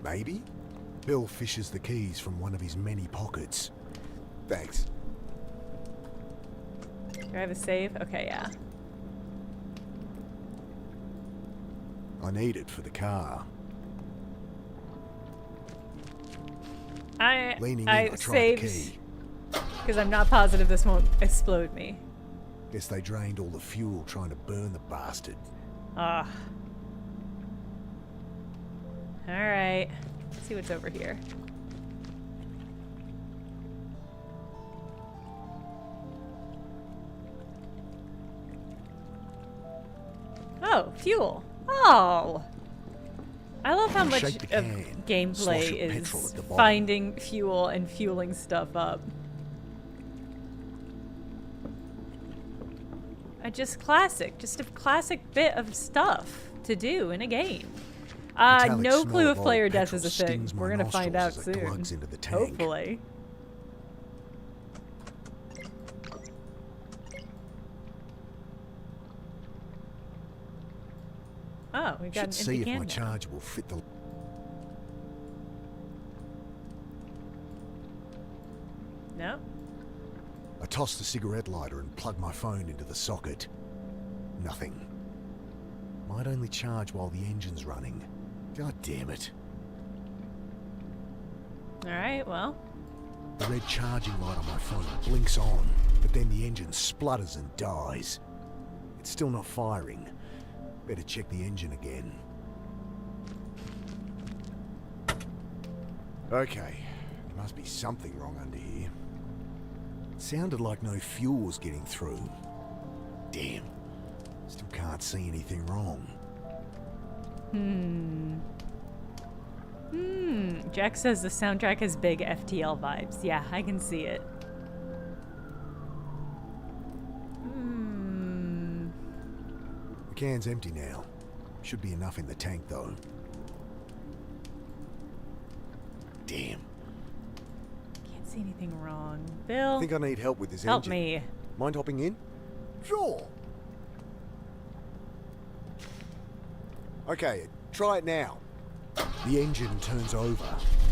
Maybe? Bill fishes the keys from one of his many pockets. Thanks. Do I have a save? Okay, yeah. I need it for the car. Leaning in, I try the saved key. because I'm not positive this won't explode me. Guess they drained all the fuel trying to burn the bastard. Ugh. Alright. Let's see what's over here. Oh, fuel. Oh! I love how much Shake the of can. Slosh gameplay of petrol is at the bottom. finding fuel and fueling stuff up. Just a classic bit of stuff to do in a game. Metallic No smell clue of if old player death petrol is a thing. stings my We're gonna find out nostrils as it soon. glugs into the tank. Hopefully. Oh, we got Should an see empty if can my now. charge will fit the... I tossed the cigarette lighter and plugged my phone into the socket. Nothing. Might only charge while the engine's running. God damn it. Alright, well. The red charging light on my phone blinks on, but then the engine splutters and dies. It's still not firing. Better check the engine again. Okay, there must be something wrong under here. It sounded like no fuel was getting through. Damn. Still can't see anything wrong. Jack says the soundtrack has big FTL vibes. Yeah, I can see it. The can's empty now. Should be enough in the tank, though. Damn. Can't see anything wrong. Bill, I think I need help with this help engine. me. Mind hopping in? Sure. Okay, try it now. The engine turns over,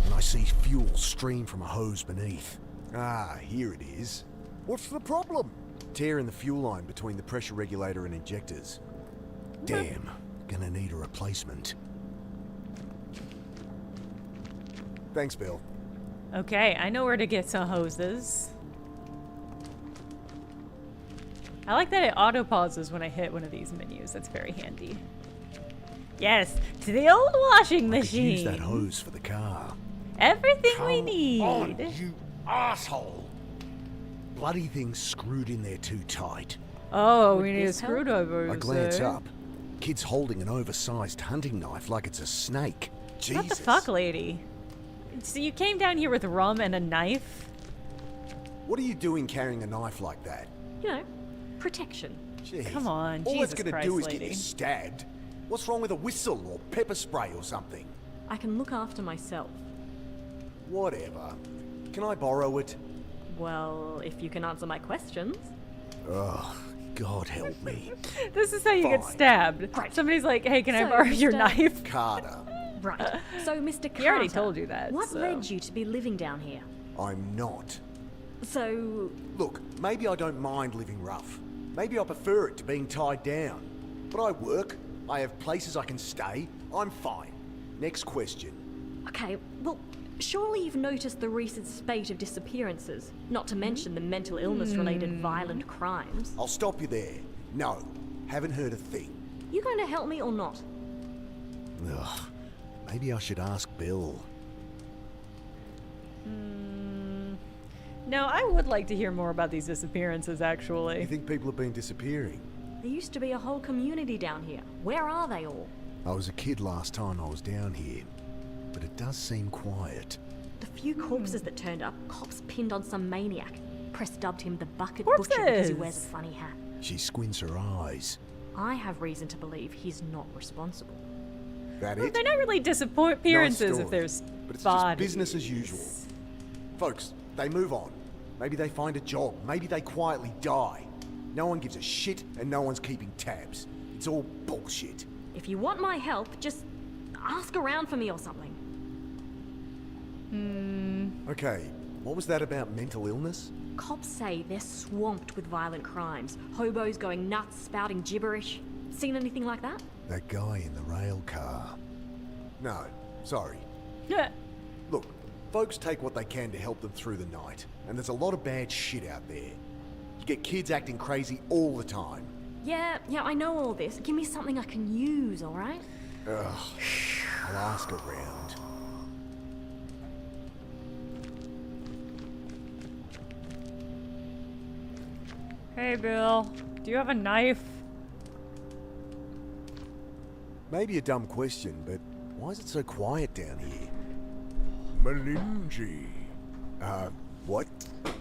and I see fuel stream from a hose beneath. Ah, here it is. What's the problem? Tear in the fuel line between the pressure regulator and injectors. Damn, gonna need a replacement. Thanks, Bill. Okay, I know where to get some hoses. I like that it auto pauses when I hit one of these menus. That's very handy. Yes, to the old washing I could use machine. that hose for the car. Everything we need. On, you asshole! Bloody thing's screwed in there too tight. Oh, Would we need a this help? screwdriver. I glance up. Kid's holding an oversized hunting knife like it's a snake. Jesus. What the fuck, lady? So you came down here with rum and a knife? What are you doing carrying a knife like that? You know, protection. Jeez. Come on, All Jesus that's gonna Christ, do is lady. get you stabbed. What's wrong with a whistle or pepper spray or something? I can look after myself. Whatever. Can I borrow it? Well, if you can answer my questions. Ugh, God help me. This is how you get Fine. stabbed. Right. Somebody's like, hey, can I So, borrow your Mr. knife? Carter, Right. So, Mr. Carter. He already told you that, What so. led you to be living down here? I'm not. So, Look, maybe I don't mind living rough. Maybe I prefer it to being tied down. But I work, I have places I can stay, I'm fine. Next question. okay, well, surely you've noticed the recent spate of disappearances, not to mention the mental illness-related violent crimes. I'll stop you there. No, haven't heard a thing. You going to help me or not? Ugh, maybe I should ask Bill. No, I would like to hear more about these disappearances, You actually. think people have been disappearing? There used to be a whole community down here. Where are they all? I was a kid last time I was down here, but it does seem quiet. The few corpses that turned up, cops pinned on some maniac. Press dubbed him the Bucket Butcher because he wears a Corpses! funny hat. She squints her eyes. I have reason to believe he's not responsible. That Well, it? they're not really disappearances Nice if there's story, but it's bodies. just business as usual. Folks, they move on. Maybe they find a job. Maybe they quietly die. No one gives a shit and no one's keeping tabs. It's all bullshit. If you want my help, just ask around for me or something. Okay, what was that about mental illness? Cops say they're swamped with violent crimes. Hobos going nuts, spouting gibberish. Seen anything like that? That guy in the rail car. No, sorry. Yeah. Look, folks take what they can to help them through the night, and there's a lot of bad shit out there. You get kids acting crazy all the time. Yeah, I know all this. Give me something I can use, alright? Ugh, I'll ask around. Hey, Bill. Do you have a knife? Maybe a dumb question, but why is it so quiet down here? Meningi. What?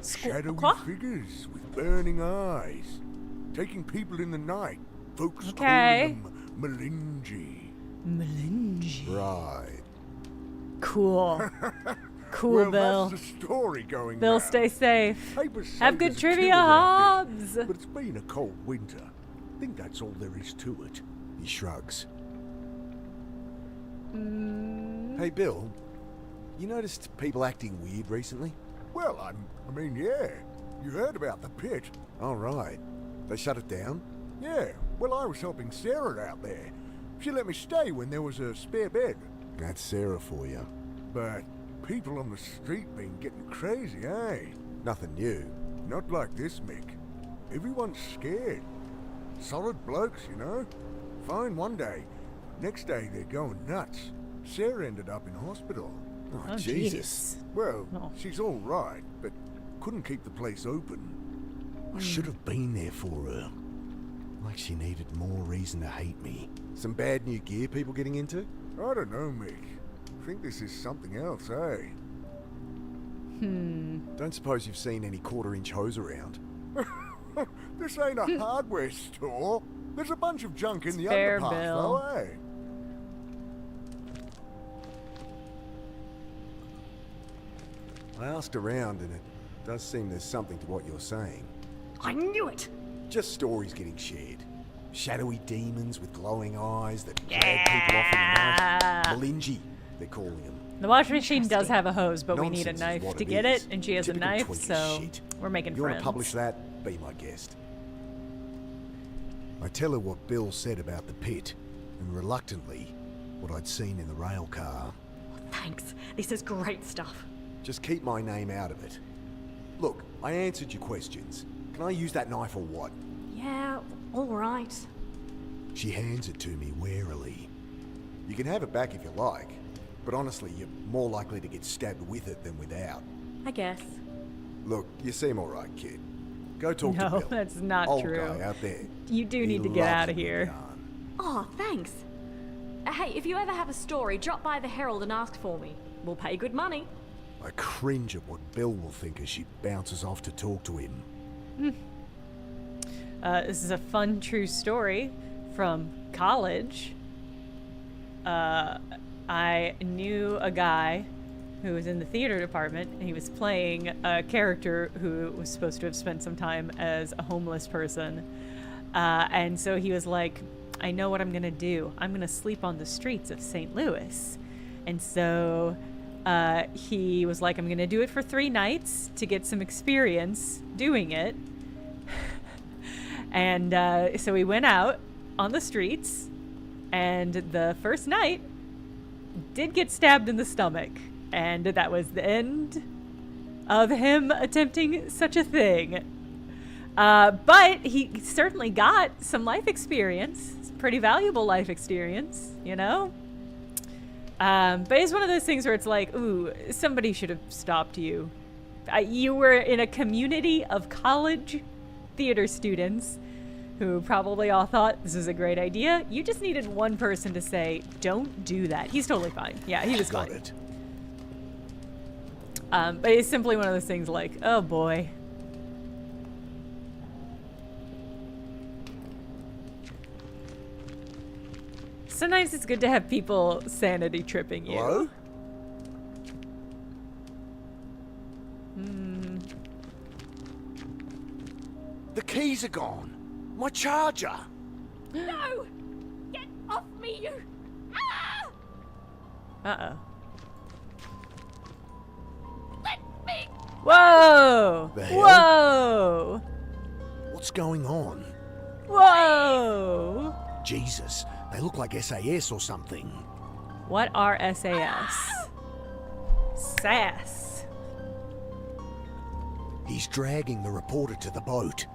Shadowy Quoi? figures with burning eyes. Taking people in the night. Folks Okay. call them Meningi. Melingi. Right. Cool. Cool, Well, Bill. that's the story going Bill, round. stay safe. Papers say Have good there's trivia, killers out Hobbs. there, but it's been a cold winter. I think that's all there is to it. He shrugs. Hey, Bill. You noticed people acting weird recently? Well, I mean, yeah. You heard about the pit? All right. They shut it down? Yeah, well, I was helping Sarah out there. She let me stay when there was a spare bed. That's Sarah for you. But people on the street been getting crazy, eh? Nothing new. Not like this, Mick. Everyone's scared. Solid blokes, you know? Fine one day. Next day, they're going nuts. Sarah ended up in hospital. Oh, Jesus. Well, Oh. she's all right, but couldn't keep the place open. I should have been there for her. Like she needed more reason to hate me. Some bad new gear people getting into? I don't know, Mick. Think this is something else, eh? Don't suppose you've seen any quarter-inch hose around? This ain't a hardware store. There's a bunch of junk in the fair, underpass, Bill. though, eh? I asked around and it does seem there's something to what you're saying. I knew it! Just stories getting shared. Shadowy demons with glowing eyes that drag people off in the night. Malinji, they're calling them. The washing machine does have a hose, but we need a Nonsense is knife what to it get is. it, and she has a Typical knife, tweaker so shit. we're making You friends. want to publish that? Be my guest. I tell her what Bill said about the pit, and reluctantly, what I'd seen in the rail car. Thanks. This is great stuff. Just keep my name out of it. Look, I answered your questions. Can I use that knife or what? Yeah, alright. She hands it to me warily. You can have it back if you like, but honestly, you're more likely to get stabbed with it than without. I guess. Look, you seem alright, kid. Go talk to No, Bill. that's not Old true. guy out there. You do He need to get loves out a of good here. yarn. Oh, thanks. Hey, if you ever have a story, drop by the Herald and ask for me. We'll pay good money. I cringe at what Bill will think as she bounces off to talk to him. This is a fun, true story from college. I knew a guy who was in the theater department, and he was playing a character who was supposed to have spent some time as a homeless person. And so he was like, I know what I'm going to do. I'm going to sleep on the streets of St. Louis. And so he was like, I'm going to do it for 3 nights to get some experience doing it. And so we went out on the streets, and the first night did get stabbed in the stomach. And that was the end of him attempting such a thing. But he certainly got some life experience, pretty valuable life experience, you know? But it's one of those things where it's like, ooh, somebody should have stopped you. You were in a community of college theater students who probably all thought this was a great idea. You just needed one person to say, don't do that. He's totally fine. Yeah, he was Got fine. it. But it's simply one of those things like, oh boy. Sometimes it's good to have people sanity tripping you. Hello? The keys are gone. My charger. No! Get off me, you! Ah! Uh-oh. Let me! Whoa! The hell? Whoa! What's going on? Whoa! Jesus, they look like SAS or something. What are SAS? SAS. He's dragging the reporter to the boat.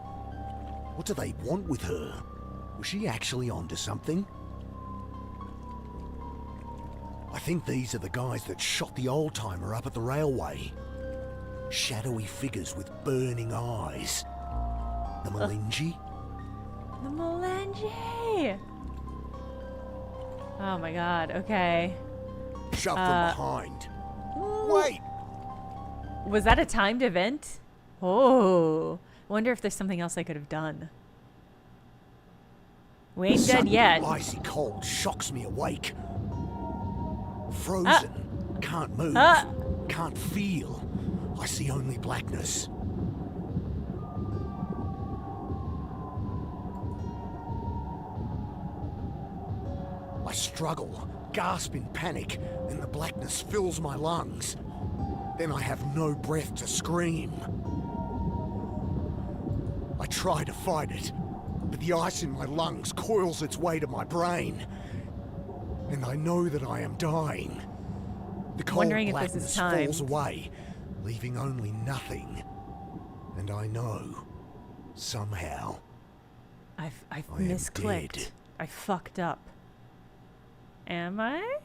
What do they want with her? Was she actually onto something? I think these are the guys that shot the old-timer up at the railway. Shadowy figures with burning eyes. The Malinji? The Melange! Oh my god, okay. Shove from behind. Wait! Was that a timed event? Oh, wonder if there's something else I could have done. We ain't dead Sudden yet. icy cold shocks me awake. Frozen. Can't move. Can't feel. I see only blackness. I struggle, gasp in panic, and the blackness fills my lungs. Then I have no breath to scream. I try to fight it, but the ice in my lungs coils its way to my brain. And I know that I am dying. The cold Wondering if this is blackness falls timed. away, leaving only nothing. And I know, somehow, I've I am misclicked. dead. I fucked up. Am I?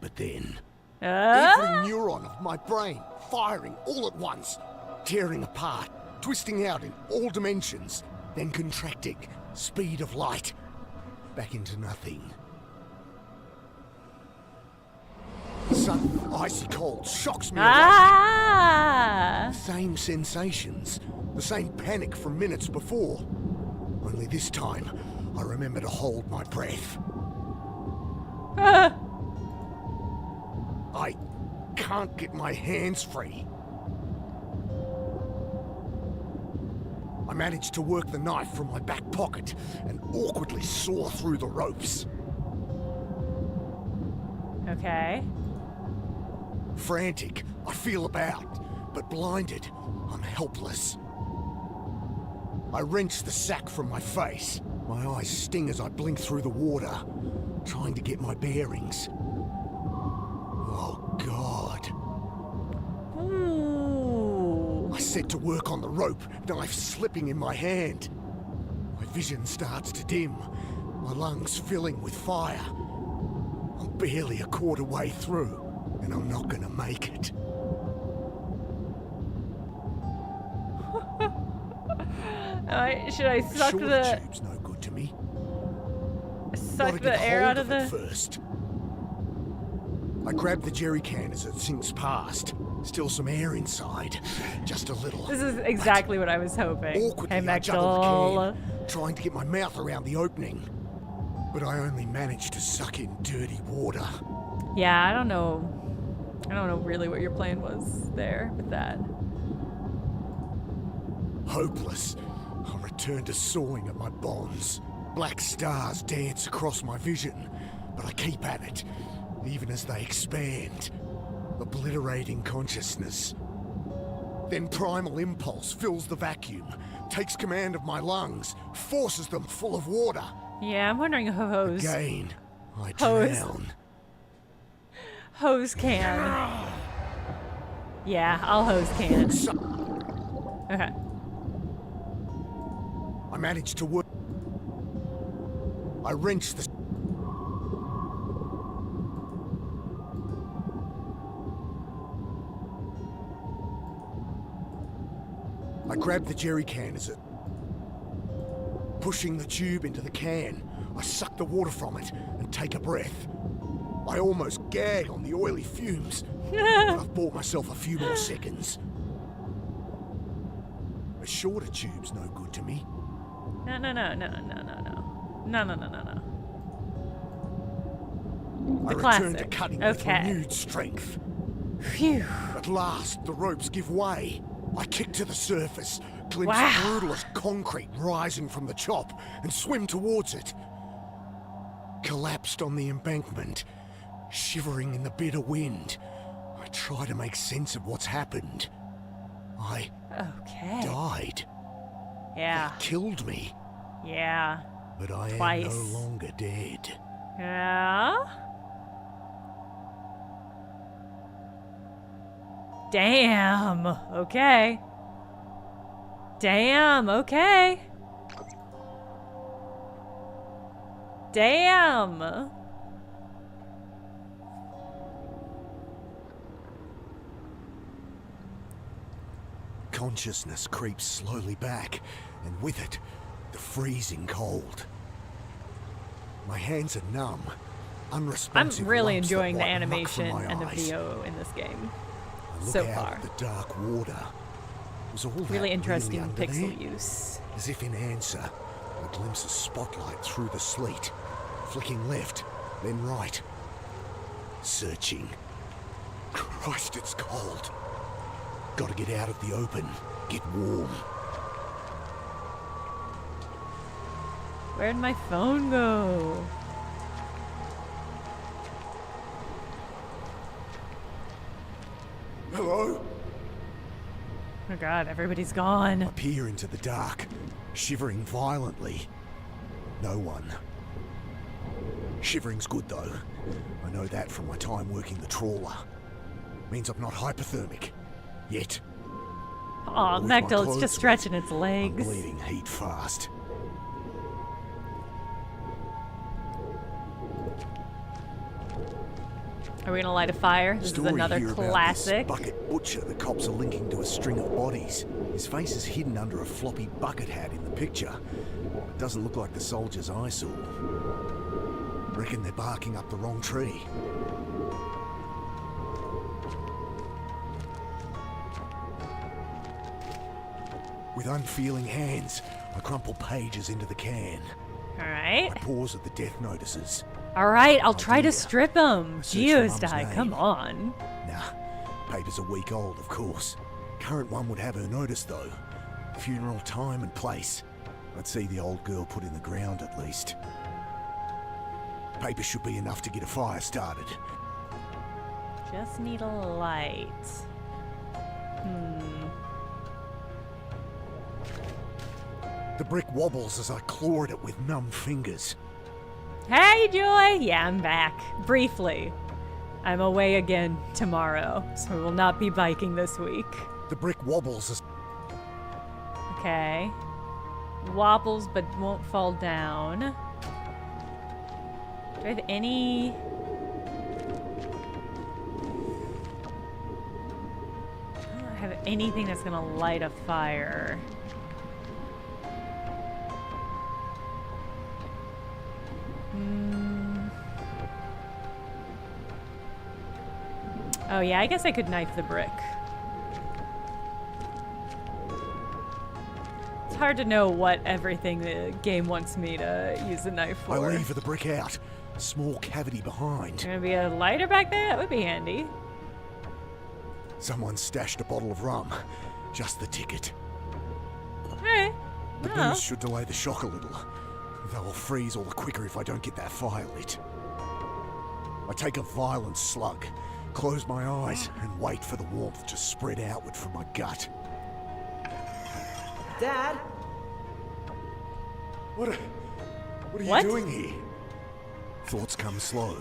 But then, Ah! every neuron of my brain firing all at once, tearing apart, twisting out in all dimensions, then contracting, speed of light, back into nothing. Sudden icy cold shocks me awake. Ah! Same sensations, the same panic from minutes before. Only this time, I remember to hold my breath. Ah! I can't get my hands free. I managed to work the knife from my back pocket and awkwardly saw through the ropes. Okay. Frantic, I feel about, but blinded, I'm helpless. I wrench the sack from my face. My eyes sting as I blink through the water, trying to get my bearings. Oh, God. Ooh. I set to work on the rope, knife slipping in my hand. My vision starts to dim, my lungs filling with fire. I'm barely a quarter way through, and I'm not gonna make it. Should I suck Sure, the tube's no good to me. suck Gotta the get air hold out of it the? first. I grab the jerry can as it sinks past. Still some air inside, just a little. This is exactly what I was hoping. Awkwardly, Hey, I juggle the Mexel. can, trying to get my mouth around the opening. But I only manage to suck in dirty water. Yeah, I don't know really what your plan was there with that. Hopeless, I return to sawing at my bonds. Black stars dance across my vision, but I keep at it, even as they expand, obliterating consciousness. Then primal impulse fills the vacuum, takes command of my lungs, forces them full of water. Yeah, I'm wondering who hose Again, I Hose. drown. hose can. Yeah, I'll hose can. Okay. I manage to work. I wrench the. I grab the jerry can as it. Pushing the tube into the can, I suck the water from it and take a breath. I almost gag on the oily fumes, but I've bought myself a few more seconds. A shorter tube's no good to me. No. I The return to classic. cutting with Okay. renewed strength. Phew. At last, the ropes give way. I kick to the surface, glimpse Wow. brutal as concrete rising from the chop, and swim towards it. Collapsed on the embankment, shivering in the bitter wind, I try to make sense of what's happened. I Okay. died. Yeah. Killed me, Yeah. but I am Twice. no longer dead. Yeah. Damn. Okay. Damn. Okay. Damn. Consciousness creeps slowly back, and with it, the freezing cold. My hands are numb, I'm unresponsive. really lumps that enjoying the wipe muck animation from my and the eyes. VO in this game. I look so out far. at the dark water. Was all that Really interesting under pixel there? use. As if in answer, I glimpse a spotlight through the sleet, flicking left, then right. Searching. Christ, it's cold. Gotta get out of the open, get warm. Where'd my phone go? Hello? Okay. God, everybody's gone. I peer into the dark, shivering violently. No one. Shivering's good though. I know that from my time working the trawler. Means I'm not hypothermic. Yet. Aw, With my Mechdel, it's clothes just stretching wet, its I'm legs. bleeding heat fast. Are we gonna light a fire? This is Story another here about classic. this bucket butcher the cops are linking to a string of bodies. His face is hidden under a floppy bucket hat in the picture. It doesn't look like the soldiers I saw. Reckon they're barking up the wrong tree. With unfeeling hands, I crumple pages into the can. Alright. I pause at the death notices. Alright, I'll try to strip him. search for Mum's Geosty, name. come on. Nah, paper's a week old, of course. Current one would have her notice, though. Funeral time and place. I'd see the old girl put in the ground, at least. Paper should be enough to get a fire started. Just need a light. The brick wobbles as I claw at it with numb fingers. Hey, Joy! Yeah, I'm back. Briefly. I'm away again tomorrow, so we will not be biking this week. The brick wobbles as Okay. Wobbles but won't fall down. Do I have any... I don't have anything that's gonna light a fire. Oh yeah, I guess I could knife the brick. It's hard to know what everything the game wants me to use a knife for. I lever the brick out. A small cavity behind. Gonna be a lighter back there? That would be handy. Someone stashed a bottle of rum. Just the ticket. Hey. The Oh. booze should delay the shock a little. Though I'll freeze all the quicker if I don't get that fire lit. I take a violent slug, close my eyes, and wait for the warmth to spread outward from my gut. Dad? What are you What? doing here? Thoughts come slow,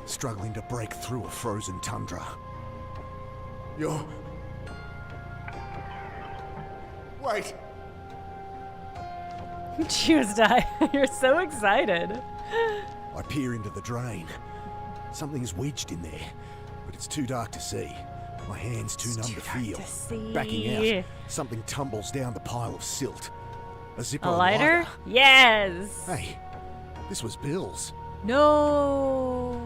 struggling to break through a frozen tundra. You're... Wait! Tuesday, you're so excited. I peer into the drain. Something's wedged in there, but it's too dark to see. My hand's too numb to feel. Backing out, something tumbles down the pile of silt. A Zippo A lighter? lighter. Yes. Hey, this was Bill's. No.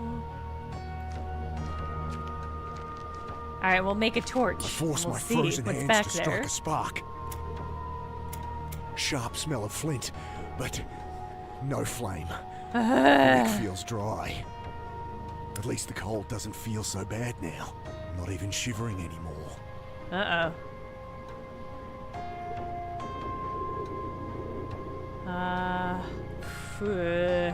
All right, we'll make a torch. I force we'll my see frozen what's hands back to there. strike a spark. Sharp smell of flint, but no flame. The wick feels dry. At least the cold doesn't feel so bad now. I'm not even shivering anymore. Uh-oh. Phew.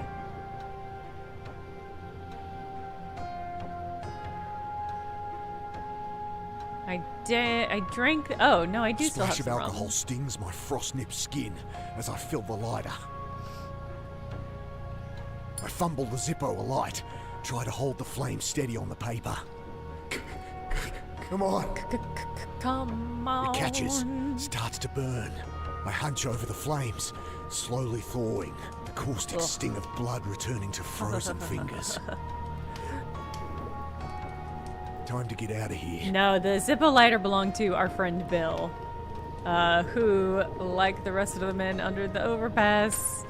I drank. Oh no, I do still have Splash of some alcohol rum. stings my frost-nipped skin as I fill the lighter. I fumble the Zippo alight, try to hold the flame steady on the paper. Come on. Come on. It catches, starts to burn. I hunch over the flames, slowly thawing, the caustic sting of blood returning to frozen fingers. Time to get out of here. No, the Zippo lighter belonged to our friend Bill, who, like the rest of the men under the overpass,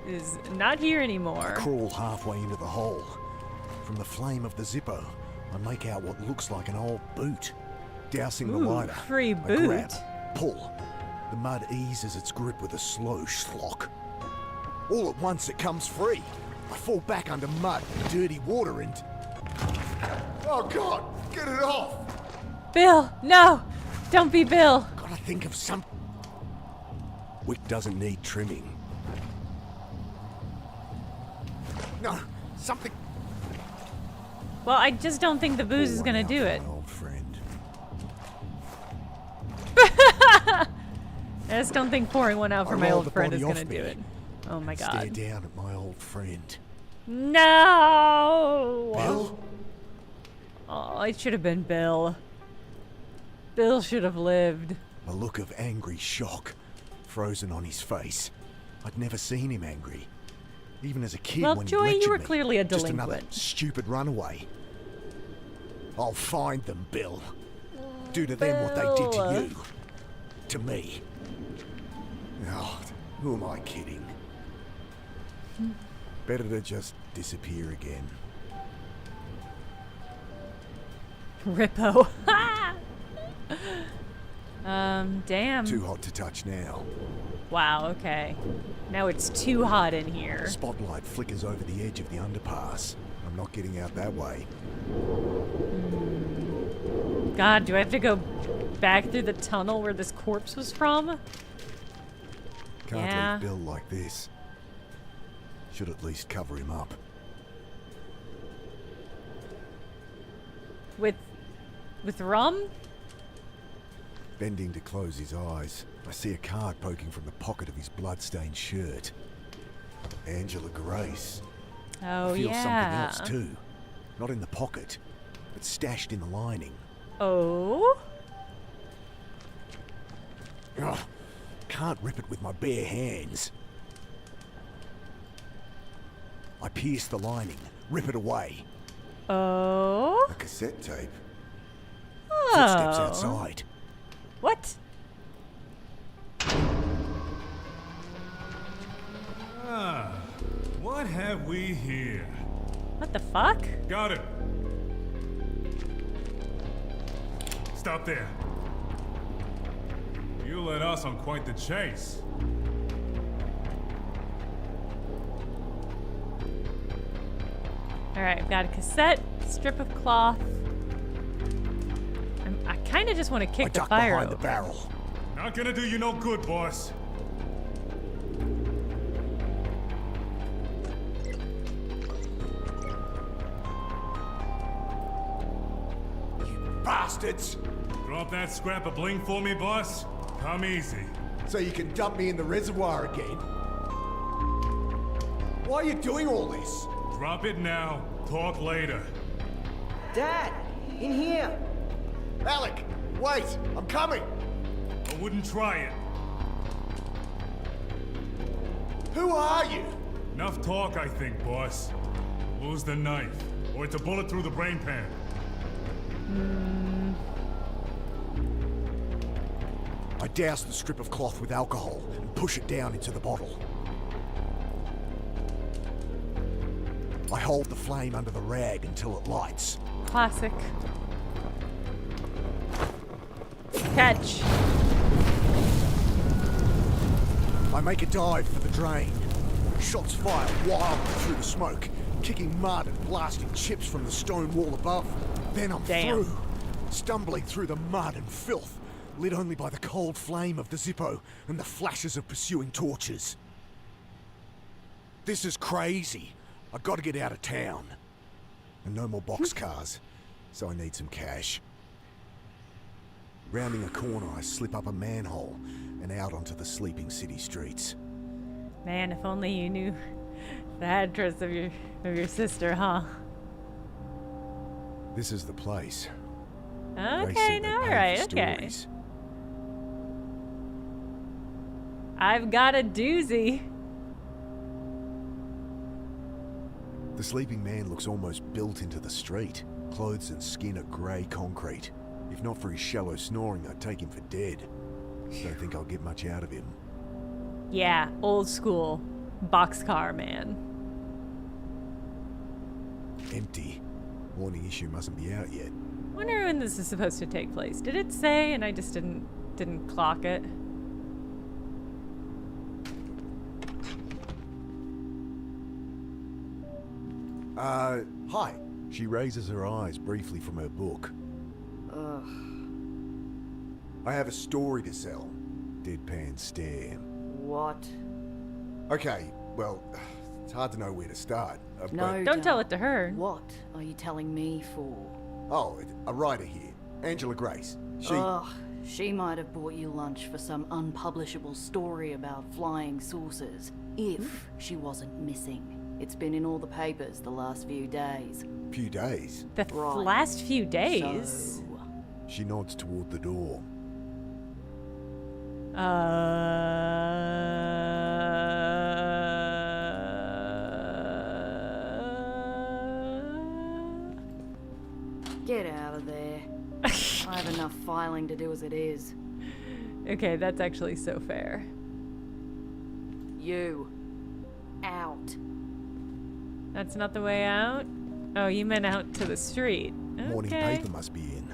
is not here anymore. Crawl halfway into the hole. From the flame of the Zippo, I make out what looks like an old boot. Dousing the Ooh, lighter, free I boot. grab, pull. The mud eases its grip with a slow schlock. All at once it comes free. I fall back under mud, dirty water, and... Oh God, get it off! Bill, no! Don't be Bill! Gotta think of some... Wick doesn't need trimming. No, something... Well, I just don't think the booze is gonna do it. My old friend. I just don't think pouring one out for I my rolled old the friend is body gonna off do me. it. Oh my Stare god. down at my old friend. No! Bill? Oh, it should have been Bill. Bill should have lived. A look of angry shock frozen on his face. I'd never seen him angry. Even as a kid Well, when he Joy, you lectured were me. clearly a Just another delinquent. stupid runaway. I'll find them, Bill. Do to them what they did Bill. to you. To me. Oh, who am I kidding? Better to just disappear again. Rippo. Damn. Too hot to touch now. Wow, okay. Now it's too hot in here. Spotlight flickers over the edge of the underpass. I'm not getting out that way. God, do I have to go back through the tunnel where this corpse was from? Can't Yeah. leave Bill like this. Should at least cover him up. With rum? Bending to close his eyes, I see a card poking from the pocket of his blood-stained shirt. Angela Grace. Oh, I feel yeah. something else too. Not in the pocket, but stashed in the lining. Oh? Ugh, can't rip it with my bare hands. I pierce the lining, rip it away. Oh? A cassette tape. Oh. Footsteps outside. What? Ah, what have we here? What the fuck? Got it. Stop there. You led us on quite the chase. Alright, I've got a cassette, strip of cloth. I kind of just want to I kick the duck fire behind the open. barrel. Not gonna do you no good, boss. Bastards! Drop that scrap of bling for me, boss. Come easy. So you can dump me in the reservoir again? Why are you doing all this? Drop it now. Talk later. Dad, in here. Alec, wait! I'm coming! I wouldn't try it. Who are you? Enough talk, I think, boss. Lose the knife, or it's a bullet through the brain pan. I douse the strip of cloth with alcohol and push it down into the bottle. I hold the flame under the rag until it lights. Classic. Catch. I make a dive for the drain. Shots fire wildly through the smoke, kicking mud and blasting chips from the stone wall above. Then I'm Damn. through, stumbling through the mud and filth, lit only by the cold flame of the Zippo and the flashes of pursuing torches. This is crazy. I've got to get out of town. And no more boxcars, so I need some cash. Rounding a corner, I slip up a manhole and out onto the sleeping city streets. Man, if only you knew the address of your sister, huh? This is the place. They Okay, said now they alright, paid for okay. stories. I've got a doozy. The sleeping man looks almost built into the street. Clothes and skin are grey concrete. If not for his shallow snoring, I'd take him for dead. Don't think I'll get much out of him. Yeah, old school boxcar man. Empty. Warning issue mustn't be out yet. Wonder when this is supposed to take place. Did it say and I just didn't clock it? Hi. She raises her eyes briefly from her book. Ugh. I have a story to sell. Deadpan stare. What? Okay, well, it's hard to know where to start. No. Don't tell it to her. What are you telling me for? Oh, a writer here. Angela Grace. She... Ugh. She might have bought you lunch for some unpublishable story about flying saucers, if she wasn't missing. It's been in all the papers the last few days. Few days? The Right. last few days? So, She nods toward the door. get out of there. I have enough filing to do as it is. Okay, that's actually so fair. You. Out. That's not the way out? Oh, you meant out to the street. Morning Okay. paper must be in.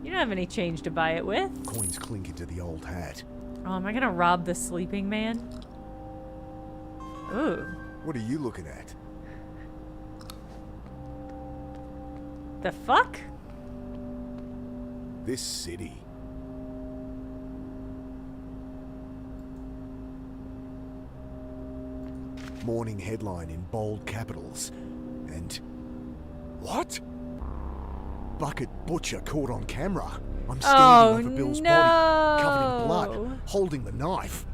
You don't have any change to buy it with. Coins clink into the old hat. Oh, am I gonna rob the sleeping man? Ooh. What are you looking at? The fuck? This city. Morning headline in bold capitals. And... what? Bucket butcher caught on camera. I'm standing over Bill's body, covered in blood, holding the knife.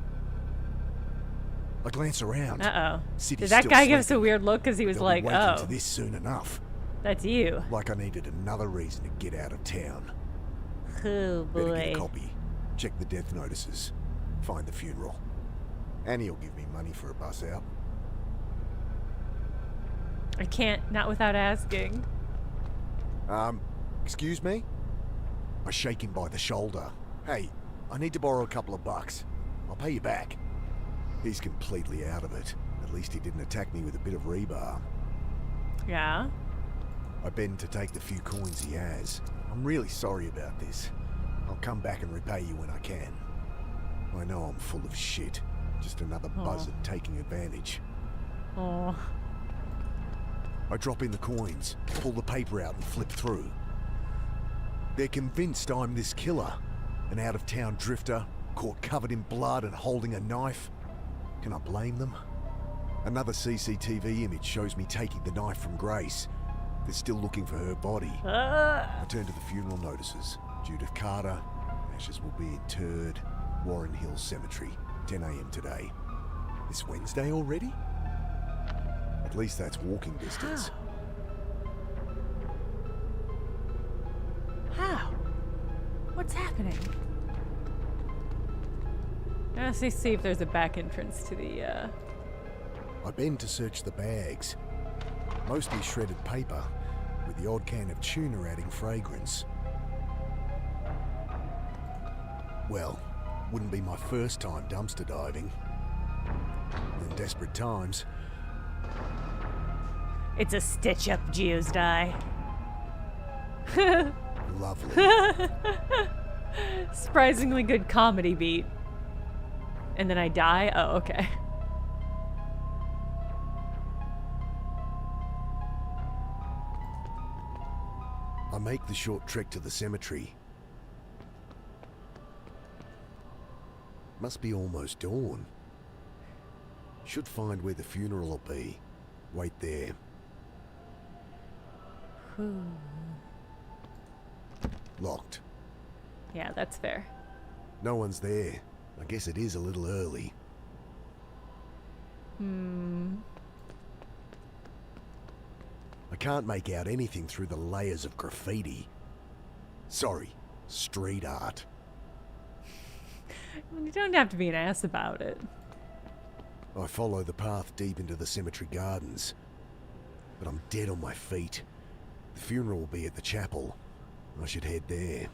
I glance around. Uh-oh. City's Did that still guy give us a sleeping. weird look because he was They'll like, be waking to oh, this soon enough. that's you. Like I needed another reason to get out of town. Oh, Better get a boy. copy. Check the death notices. Find the funeral. Annie'll give me money for a bus out. I can't, not without asking. Excuse me? I shake him by the shoulder. Hey, I need to borrow a couple of bucks. I'll pay you back. He's completely out of it. At least he didn't attack me with a bit of rebar. Yeah? I bend to take the few coins he has. I'm really sorry about this. I'll come back and repay you when I can. I know I'm full of shit. Just another buzzard taking advantage. Oh. I drop in the coins, pull the paper out and flip through. They're convinced I'm this killer. An out-of-town drifter, caught covered in blood and holding a knife. Can I blame them? Another CCTV image shows me taking the knife from Grace. They're still looking for her body. I turn to the funeral notices. Judith Carter, ashes will be interred. Warren Hills Cemetery, 10 a.m. today. This Wednesday already? At least that's walking distance. How? What's happening? Let's see if there's a back entrance to the, I bend to search the bags. Mostly shredded paper, with the odd can of tuna adding fragrance. Well, wouldn't be my first time dumpster diving. In desperate times. It's a stitch-up geosty. Lovely. Surprisingly good comedy beat. And then I die? Oh, okay. I make the short trek to the cemetery. Must be almost dawn. Should find where the funeral will be. Wait there. Locked. Yeah, that's fair. No one's there. I guess it is a little early. I can't make out anything through the layers of graffiti. Sorry, street art. You don't have to be an ass about it. I follow the path deep into the cemetery gardens. But I'm dead on my feet. The funeral will be at the chapel. I should head there.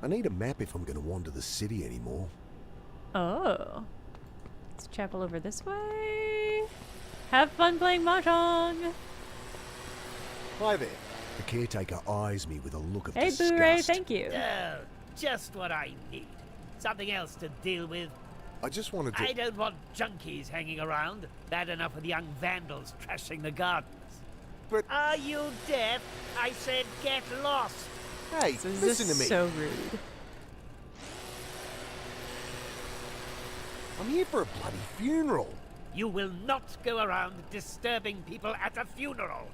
I need a map if I'm going to wander the city anymore. Oh. It's chapel over this way. Have fun playing Mahjong. Hi there. The caretaker eyes me with a look of Hey, disgust. Boo-Ray, thank you. Oh, just what I need. Something else to deal with. I just wanted to... I don't want junkies hanging around. Bad enough with young vandals trashing the gardens. But- Are you deaf? I said get lost. Hey, This is listen to just me. so rude. I'm here for a bloody funeral. You will not go around disturbing people at a funeral.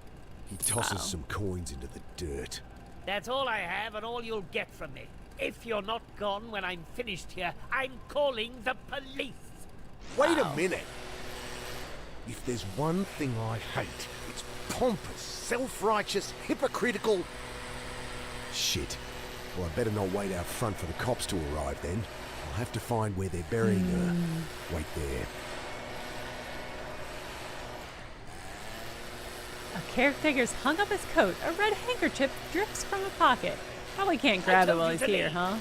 He tosses some coins into the dirt. That's all I have and all you'll get from me. If you're not gone when I'm finished here, I'm calling the police. Wait a minute. If there's one thing I hate, it's pompous, self-righteous, hypocritical... Shit. Well, I better not wait out front for the cops to arrive then. I'll have to find where they're burying her. Wait there. A caretaker's hung up his coat. A red handkerchief drips from a pocket. Probably can't grab it while he's here, huh?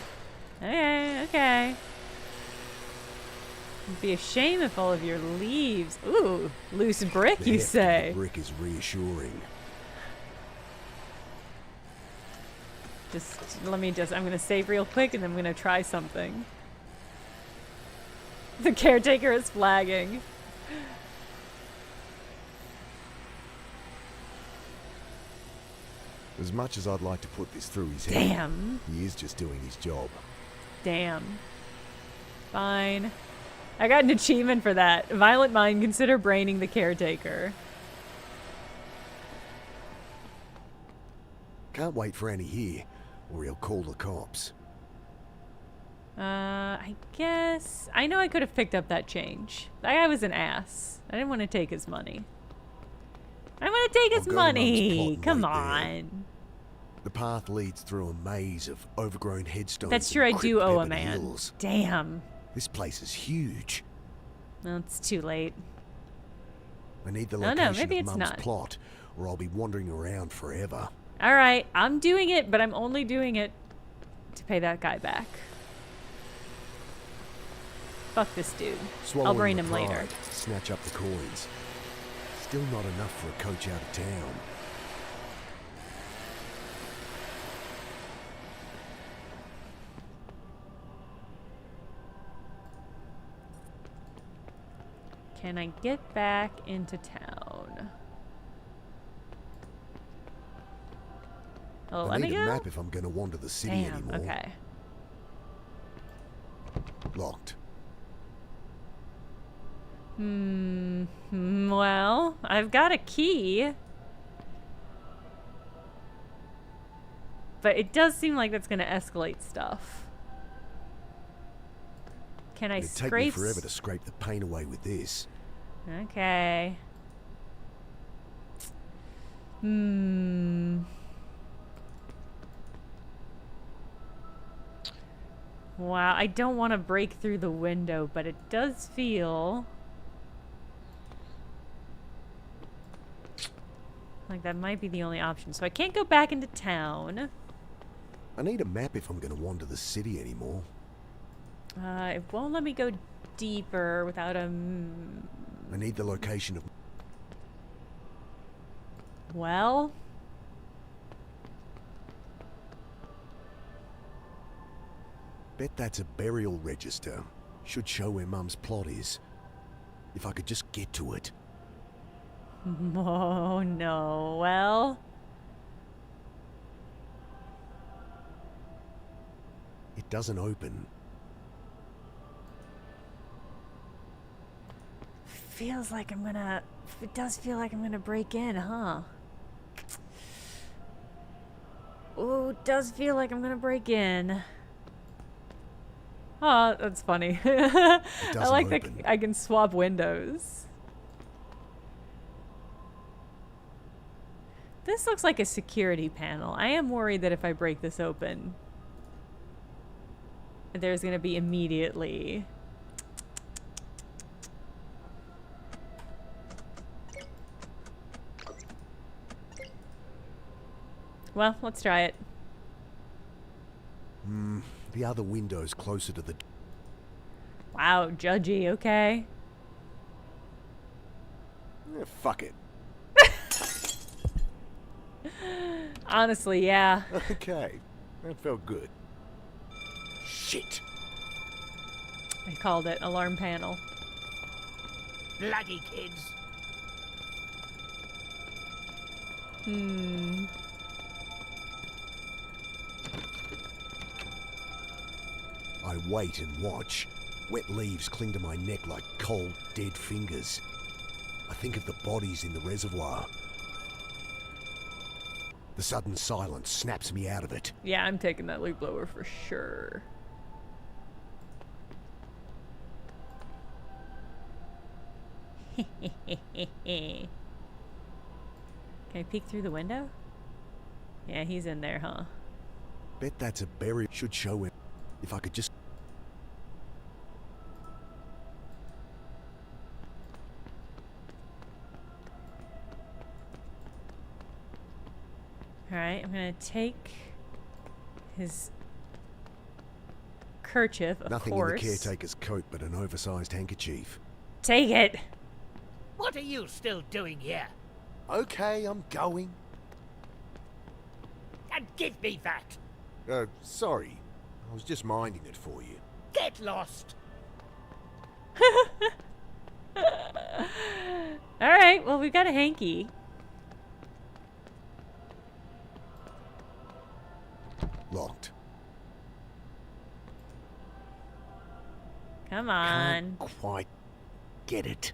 Okay, okay. It'd be a shame if all of your leaves... Ooh, loose brick, The you heft of say? the brick is reassuring. I'm gonna save real quick and then I'm gonna try something. The caretaker is flagging. As much as I'd like to put this through his head, Damn. he is just doing his job. Damn. Fine. I got an achievement for that. Violent mind, consider braining the caretaker. Can't wait for Annie here, or he'll call the cops. I guess... I know I could have picked up that change. That guy was an ass. I didn't want to take his money. I want to take his I'll go to Mum's money! plot and Come wait there. on. The path leads through a maze of overgrown headstones. That's true, I and do owe a creep-peppered man. hills. Damn. This place is huge. Well, it's too late. I need the No, location maybe of it's Mum's not. plot, or I'll be wandering around forever. Alright, I'm doing it, but I'm only doing it to pay that guy back. Fuck this dude. Swallowing I'll brain the him later. pride, snatch up the coins. Still not enough for a coach out of town. Can I get back into town? Oh, I let me need go? a map if I'm going to wander the city Damn, anymore. okay. Locked. Well, I've got a key. But it does seem like that's going to escalate stuff. Can I It'd take me scrape... forever to scrape the paint away with this. Okay. Wow, I don't want to break through the window, but it does feel like that might be the only option. So I can't go back into town. I need a map if I'm going to wander the city anymore. It won't let me go deeper without a... I need the location of... Well... Bet that's a burial register. Should show where Mum's plot is. If I could just get to it. Oh, no. Well... It doesn't open. Feels like I'm gonna... It does feel like I'm gonna break in, huh? Oh, it does feel like I'm gonna break in. Oh, that's funny. I like that open. I can swap windows. This looks like a security panel. I am worried that if I break this open, there's gonna be immediately... Well, let's try it. The other window's closer to the... Wow, judgy, okay. Fuck it. Honestly, yeah. Okay. That felt good. Shit. I called it. Alarm panel. Bloody kids. I wait and watch. Wet leaves cling to my neck like cold, dead fingers. I think of the bodies in the reservoir. The sudden silence snaps me out of it. Yeah, I'm taking that leaf blower for sure. Can I peek through the window? Yeah, he's in there, huh? Bet that's a berry. Should show him. If I could just... Alright, I'm gonna take his kerchief, of Nothing course. in the caretaker's coat but an oversized handkerchief. Take it! What are you still doing here? Okay, I'm going. And give me that! Sorry. I was just minding it for you. Get lost! Alright, well, we've got a hanky. Locked. Come on. Can't quite get it.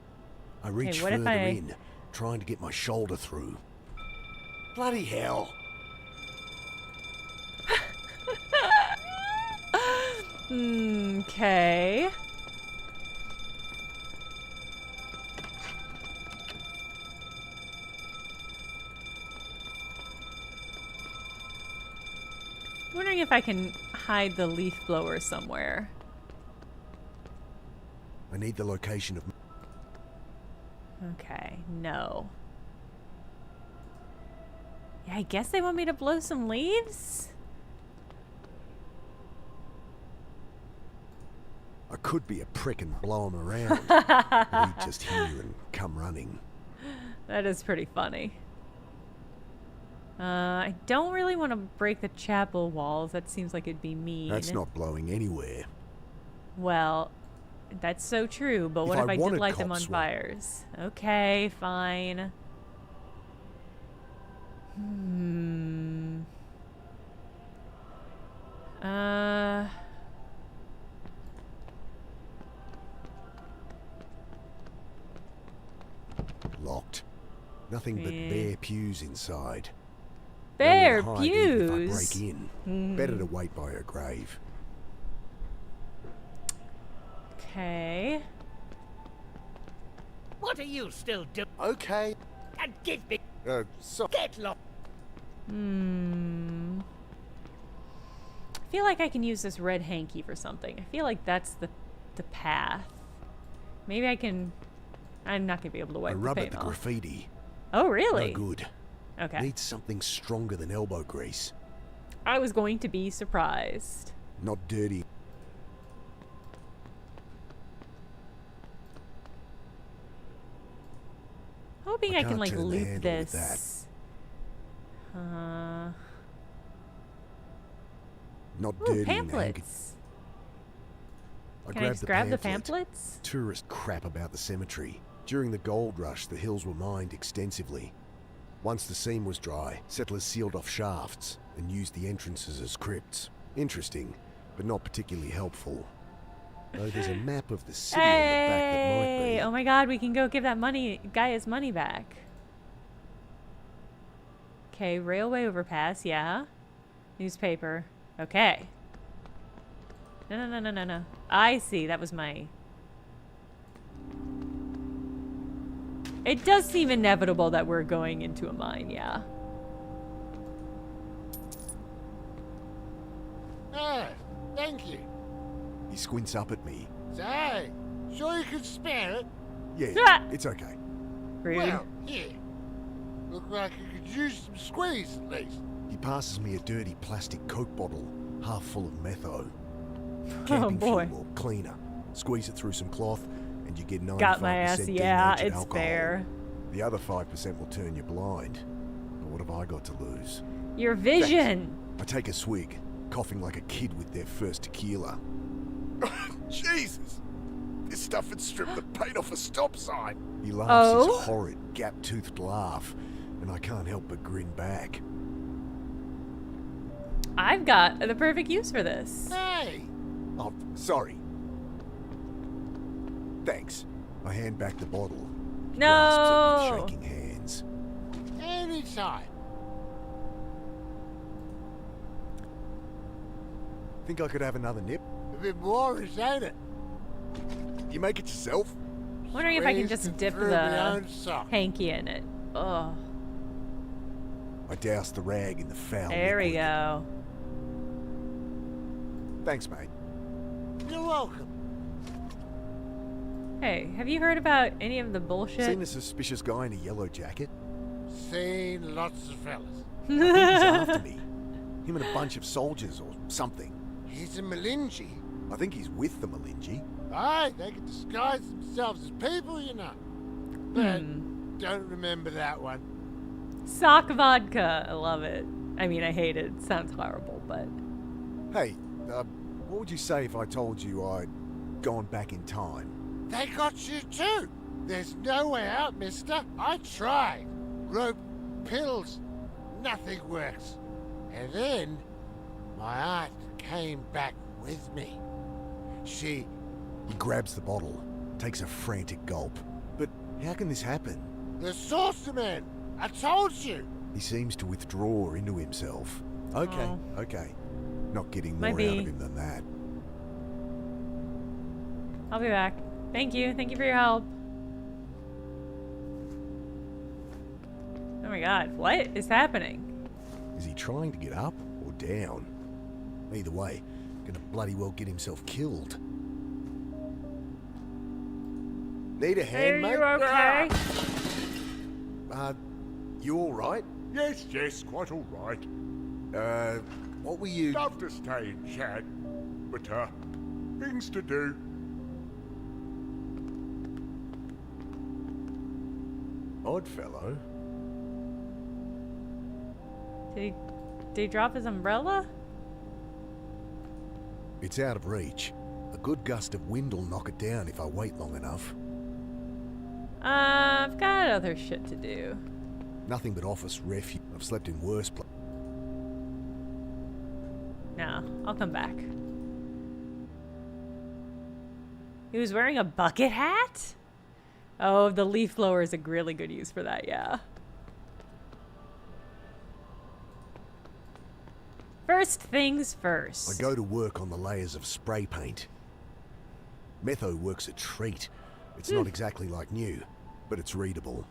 I reach what if further I- in, trying to get my shoulder through. Bloody hell. Okay. Wondering if I can hide the leaf blower somewhere. I need the location of... Okay, no. Yeah, I guess they want me to blow some leaves? I could be a prick and blow him around. But he'd just hear and come running. That is pretty funny. I don't really want to break the chapel walls. That seems like it'd be mean. That's not blowing anywhere. Well, that's so true, but what if I did wanted light them on cops, fires? Okay, fine. Locked. Nothing but bare pews inside. Bare Nowhere to hide even if I pews? break in. Better to wait by her grave. Okay. What are you still doing? Okay. And give me... So... Get lost! I feel like I can use this red hanky for something. I feel like that's the path. Maybe I can... I'm not going to be able to I wipe the rub at paint the off. graffiti. Oh, really? No good. Okay. Needs something stronger than elbow grease. I was going to be surprised. Not dirty. Hoping I I can can't like turn the loop handle with this. Not Ooh, dirty in the pamphlets. I Can I just grab the pamphlets? Tourist crap about the cemetery. During the gold rush, the hills were mined extensively. Once the seam was dry, settlers sealed off shafts and used the entrances as crypts. Interesting, but not particularly helpful. Though there's a map of the city on the back that might Hey! be. Oh my god, we can go give that guy his money back. Okay, railway overpass, yeah. Newspaper. Okay. No. I see, that was my... It does seem inevitable that we're going into a mine, yeah. Ah, thank you. He squints up at me. Say, sure you could spare it? Yeah, Ah! it's okay. Rude. Well, here. Look like you could use some squeeze at least. He passes me a dirty plastic Coke bottle, half full of metho. Oh Camping boy. fuel or cleaner. Squeeze it through some cloth, and you get 95% Got my ass, yeah, denatured it's alcohol. fair. The other 5% will turn you blind. But what have I got to lose? Your vision! I take a swig, coughing like a kid with their first tequila. Jesus! This stuff would strip the paint off a stop sign. He laughs Oh? his horrid, gap-toothed laugh, and I can't help but grin back. I've got the perfect use for this. Hey, Oh, sorry. Thanks. I hand back the bottle. He No. grasps it with shaking hands. Anytime. Think I could have another nip? A bit Moorish, ain't it? You make it yourself? Wondering if I can Squeezed just and dip threw my the own sock. hanky in it. Oh, I douse the rag in the foul there we liquid. go. Thanks, mate. You're welcome. Hey, have you heard about any of the bullshit? Seen a suspicious guy in a yellow jacket? Seen lots of fellas. I think he's after me. Him and a bunch of soldiers or something. He's a Malinji. I think he's with the Malinji. Aye, they can disguise themselves as people, you know. But don't remember that one. Sock vodka. I love it. I mean, I hate it. Sounds horrible, but Hey, what would you say if I told you I'd gone back in time? They got you too. There's no way out, mister. I tried. Rope, pills, nothing works. And then my aunt came back with me. She... He grabs the bottle, takes a frantic gulp. But how can this happen? The saucer man! I told you! He seems to withdraw into himself. Okay, Oh. okay. Not getting Might more be. out of him than that. I'll be back. Thank you. Thank you for your help. Oh my god, what is happening? Is he trying to get up or down? Either way, gonna bloody well get himself killed. Need a Are hand, mate? you okay? You all right? Yes, yes, quite all right. What were you... Love to stay and chat, but, things to do. Odd fellow. Did he drop his umbrella? It's out of reach. A good gust of wind will knock it down if I wait long enough. I've got other shit to do. Nothing but office refuge. I've slept in worse places. No, I'll come back. He was wearing a bucket hat? Oh, the leaf blower is a really good use for that, yeah. First things first. I go to work on the layers of spray paint. Metho works a treat. It's not exactly like new, but it's readable.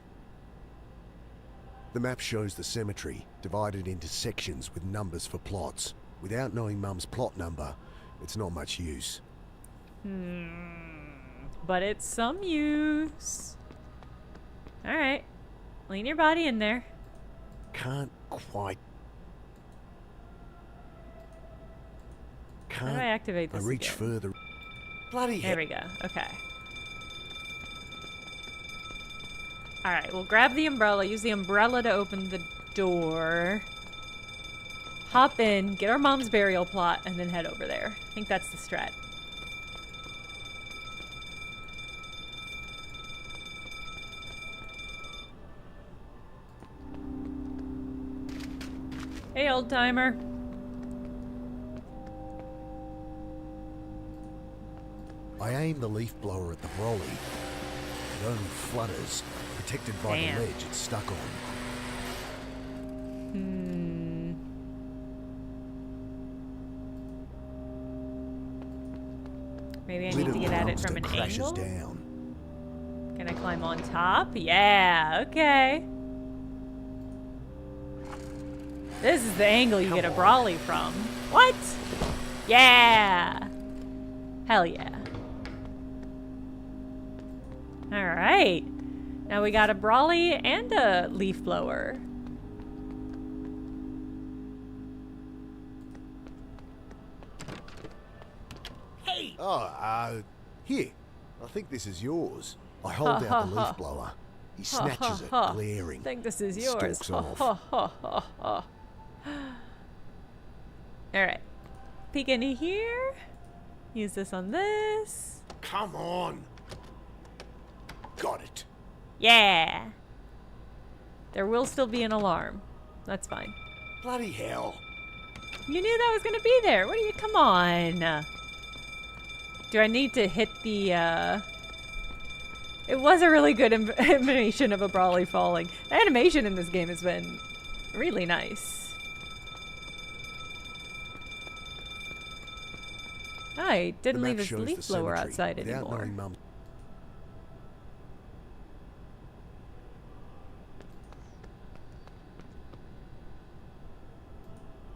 The map shows the cemetery, divided into sections with numbers for plots. Without knowing Mum's plot number, it's not much use. But it's some use. Alright. Lean your body in there. Can't quite... How do I Can't... activate I this reach again? further... Bloody There hell. we go. Okay. Alright, we'll grab the umbrella. Use the umbrella to open the door. Hop in, get our mom's burial plot, and then head over there. I think that's the strat. Hey, old timer. I aim the leaf blower at the brolly. It only flutters, protected by Damn. the ledge it's stuck on. Maybe I need Little to get at it from monster an crashes angle. down. Can I climb on top? Yeah, okay. This is the angle you get a brawly from. What? Yeah. Hell yeah. Alright. Now we got a brawly and a leaf blower. Hey! Oh, here. I think this is yours. I hold out the leaf blower. He snatches it, glaring. I think this is yours. Stalks off. Alright. Peek into here. Use this on this. Come on. Got it. Yeah. There will still be an alarm. That's fine. Bloody hell. You knew that was gonna be there. What are you? Come on. Do I need to hit the It was a really good animation of a Brawly falling. The animation in this game has been really nice. Oh, he didn't leave his leaf blower outside anymore.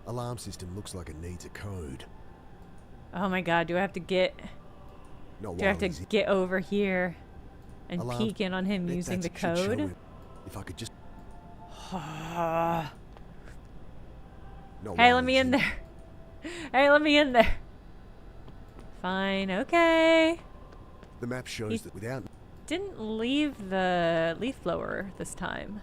Alarm system looks like it needs a code. Oh my god, do I have to get... Not Do I have to get over here and Alarm. peek in on him using the code? If I could just... Hey, let me in there. Hey, let me in there. Fine, okay. The map shows that without... Didn't leave the leaf blower this time.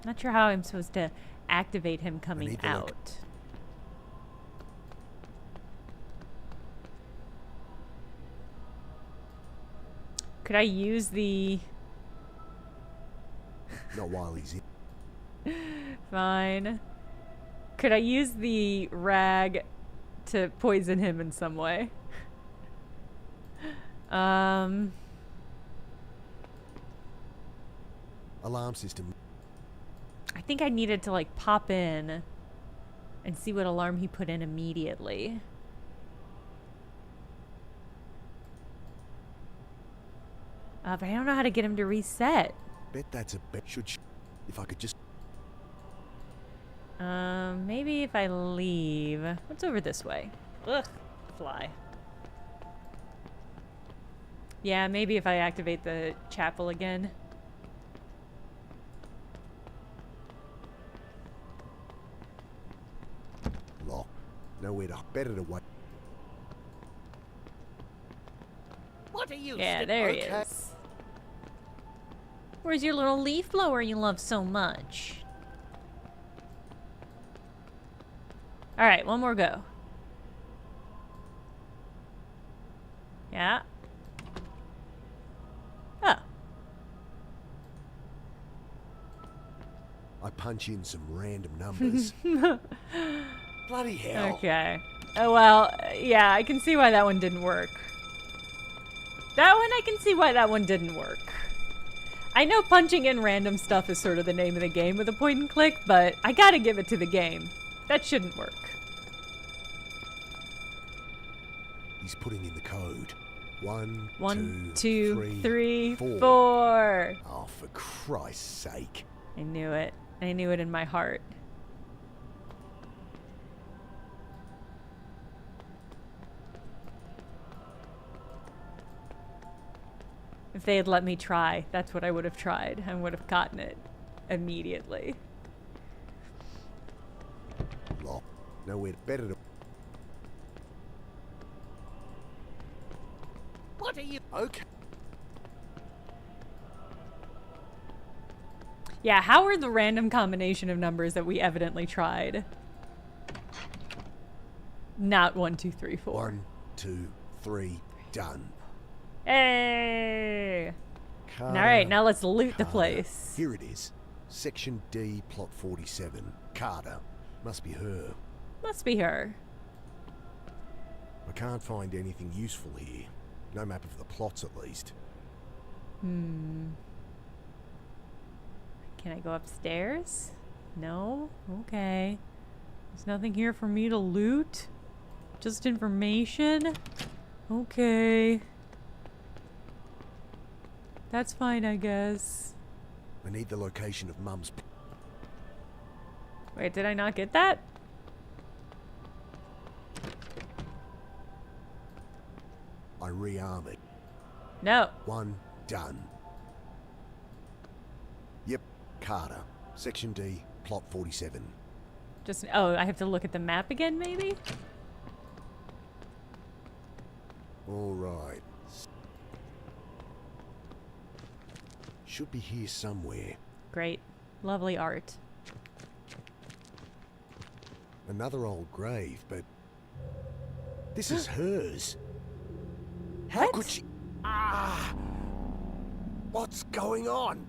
Not sure how I'm supposed to activate him coming out. Could I use the... Not while he's in. Fine. Could I use the rag to poison him in some way? Alarm system. I think I needed to like pop in and see what alarm he put in immediately. But I don't know how to get him to reset. Bet that's a bet. If I could just... Maybe if I leave. What's over this way? Ugh, fly. Yeah, maybe if I activate the chapel again. Lock. Nowhere to... Better to wait. What are you? Yeah, there he is. Where's your little leaf blower you love so much? Alright, one more go. Yeah. Oh. I punch in some random numbers. Bloody hell. Okay. Oh, well, yeah, I can see why that one didn't work. That one, I can see why that one didn't work. I know punching in random stuff is sort of the name of the game with a point and click, but I gotta give it to the game. That shouldn't work. He's putting in the code. One, two, three, four. Oh, for Christ's sake. I knew it. I knew it in my heart. If they had let me try, that's what I would have tried. I would have gotten it immediately. Lock. Nowhere better to... What are you? Okay. Yeah, how are the random combination of numbers that we evidently tried? Not 1, 2, 3, 4. 1, 2, 3, done. Hey! Carter, Alright, now let's loot the Carter. place. Here it is. Section D, plot 47. Carter. Must be her. Must be her. I can't find anything useful here. No map of the plots, at least. Can I go upstairs? No? Okay. There's nothing here for me to loot? Just information? Okay. That's fine, I guess. I need the location of Mum's... Wait, did I not get that? I re-arm it. No. 1, done. Yep, Carter. Section D, plot 47. Just, oh, I have to look at the map again, maybe? All right. Should be here somewhere. Great. Lovely art. Another old grave, but... This is hers. How What? could she... Ah! What's going on?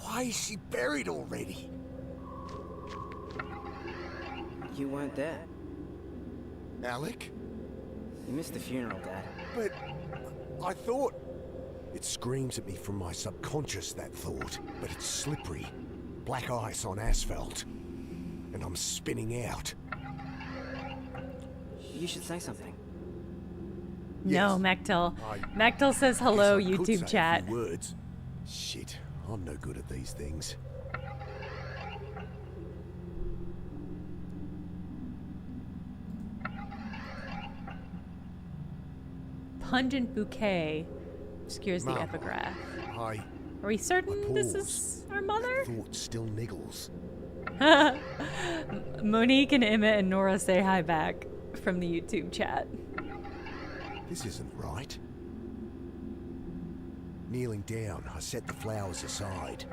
Why is she buried already? You weren't there. Alec? You missed the funeral, Dad. But I thought... It screams at me from my subconscious, that thought. But it's slippery. Black ice on asphalt. And I'm spinning out. You should say something. No, Mechtel. Mechtel says hello, Guess I could YouTube say a chat. few words. Shit, I'm no good at these things. Pungent bouquet obscures the Mum, epigraph. I Are we certain this pause. is our mother? thought still niggles. Monique and Emma and Nora say hi back from the YouTube chat. This isn't right. Kneeling down, I set the flowers aside.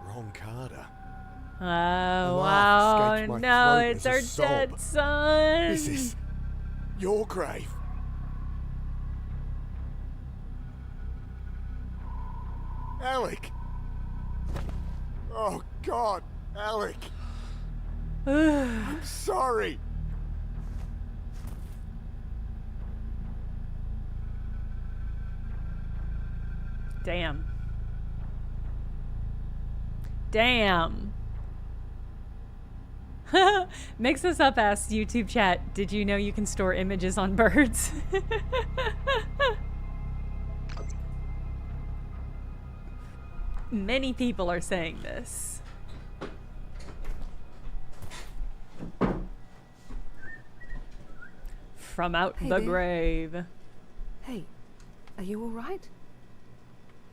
Wrong Carter. Oh, laugh wow. escaped my No, throat it's as a our sob. dead son. This is your grave. Alec! Oh, God, Alec! I'm sorry! Damn. Damn. Mix Us Up asks YouTube chat, did you know you can store images on birds? Many people are saying this. From out Hey the there. grave. Hey, are you all right?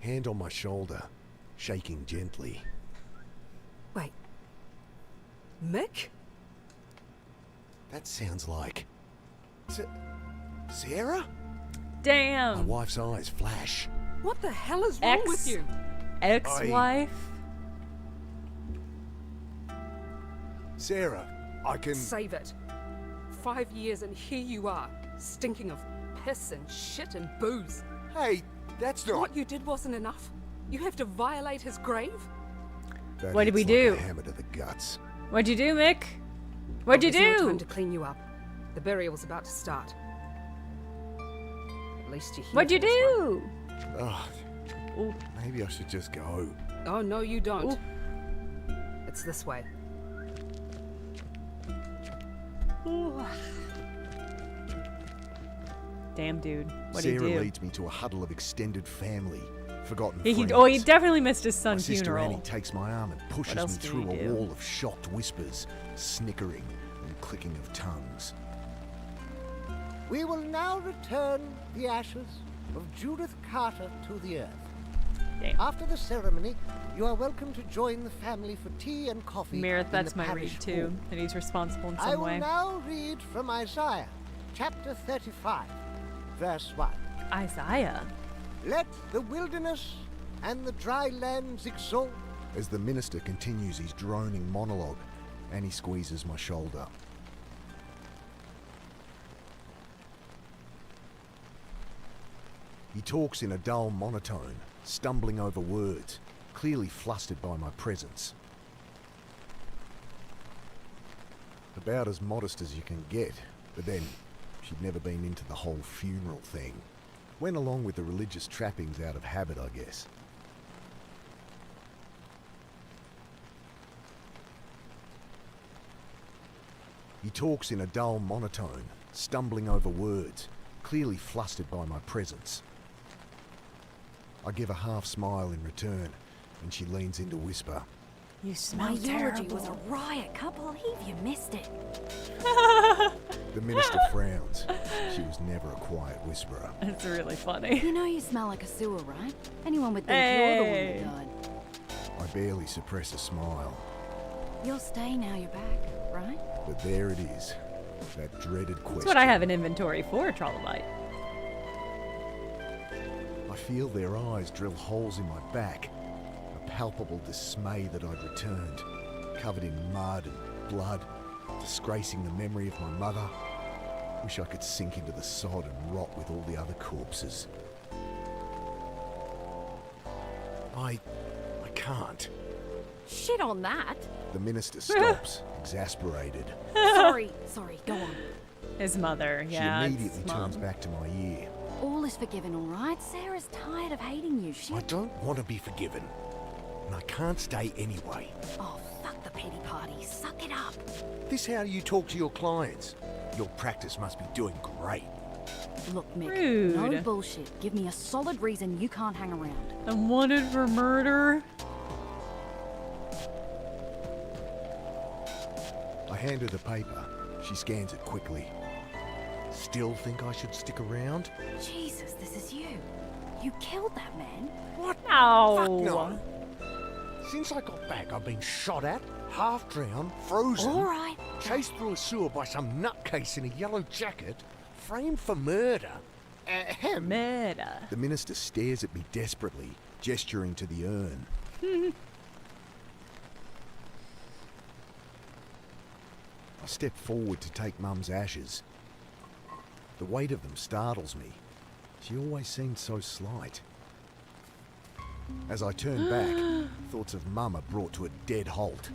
Hand on my shoulder, shaking gently. Wait. Mick? That sounds like... Sarah? My Damn. wife's eyes flash. What the hell is wrong with you? Ex-wife? Sarah, I can... Save it. 5 years and here you are, stinking of piss and shit and booze. Hey, that's not... What you did wasn't enough. You have to violate his grave? That What did we hits like do? a hammer to the guts. What'd you do, Mick? What'd you There's no do? time to clean you up. The burial's about to start. At least you're here. What'd you for this one. do? Ugh, Ooh. maybe I should just go. Oh, no, you don't. Ooh. It's this way. Ooh. Damn, dude. What'd Sarah he do? leads me to a huddle of extended family, forgotten He friends. definitely missed his son's My sister funeral. Annie takes my arm and pushes else me did through he a do? wall of shocked whispers, snickering and clicking of tongues. We will now return the ashes of Judith Carter to the earth. Damn. After the ceremony, you are welcome to join the family for tea and coffee. Mirith, in that's the my parish read too. hall. That he's responsible in I some will way. now read from Isaiah, chapter 35, verse 1. Isaiah. Let the wilderness and the dry lands exult. As the minister continues his droning monologue, Annie squeezes my shoulder. He talks in a dull monotone, stumbling over words, clearly flustered by my presence. About as modest as you can get, but then she'd never been into the whole funeral thing. Went along with the religious trappings out of habit, I guess. He talks in a dull monotone, stumbling over words, clearly flustered by my presence. I give a half smile in return, and she leans in to whisper. You My smell eulogy terrible. was a riot. Can't believe you missed it. The minister frowns. She was never a quiet whisperer. It's really funny. You know you smell like a sewer, right? Anyone would think you're the one Hey. who died. I barely suppress a smile, You'll stay now you're back, right? but there it is. That dreaded question. That's what I have an inventory for, Trollolite. I feel their eyes drill holes in my back. A palpable dismay that I'd returned, covered in mud and blood, disgracing the memory of my mother. Wish I could sink into the sod and rot with all the other corpses. I can't. Shit on that. The minister stops, exasperated. Sorry, go on. His mother, She yeah. immediately it's turns Mom. back to my ear. All is forgiven, all right? Sarah's tired of hating you. I don't want to be forgiven. And I can't stay anyway. Oh, fuck the pity party. Suck it up. This how you talk to your clients? Your practice must be doing great. Look, Mick, Rude. no bullshit. Give me a solid reason you can't hang around. I'm wanted for murder. I hand her the paper. She scans it quickly. Still think I should stick around? Jesus, this is you. You killed that man. What? No. Fuck no. Since I got back, I've been shot at, half drowned, frozen, All right. chased through a sewer by some nutcase in a yellow jacket, framed for murder. Murder. The minister stares at me desperately, gesturing to the urn. I step forward to take Mum's ashes. The weight of them startles me. She always seemed so slight. As I turn back, thoughts of Mum are brought to a dead halt.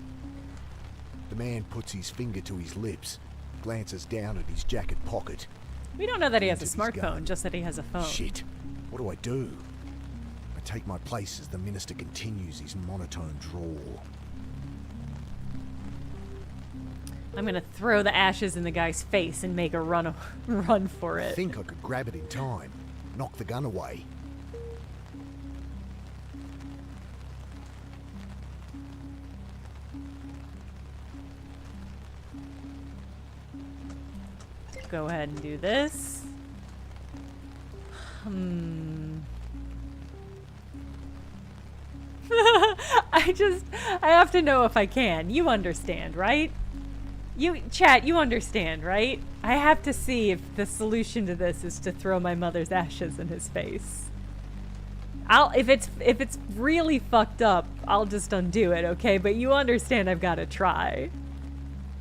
The man puts his finger to his lips, glances down at his jacket pocket. We don't know that he has a Into his smartphone, gun. just that he has a phone. Shit. What do? I take my place as the minister continues his monotone drawl. I'm gonna throw the ashes in the guy's face and make a run for I it. think I could grab it in time, knock the gun away. Go ahead and do this. I have to know if I can. You understand, right? Chat, you understand, right? I have to see if the solution to this is to throw my mother's ashes in his face. If it's really fucked up, I'll just undo it, okay? But you understand I've got to try.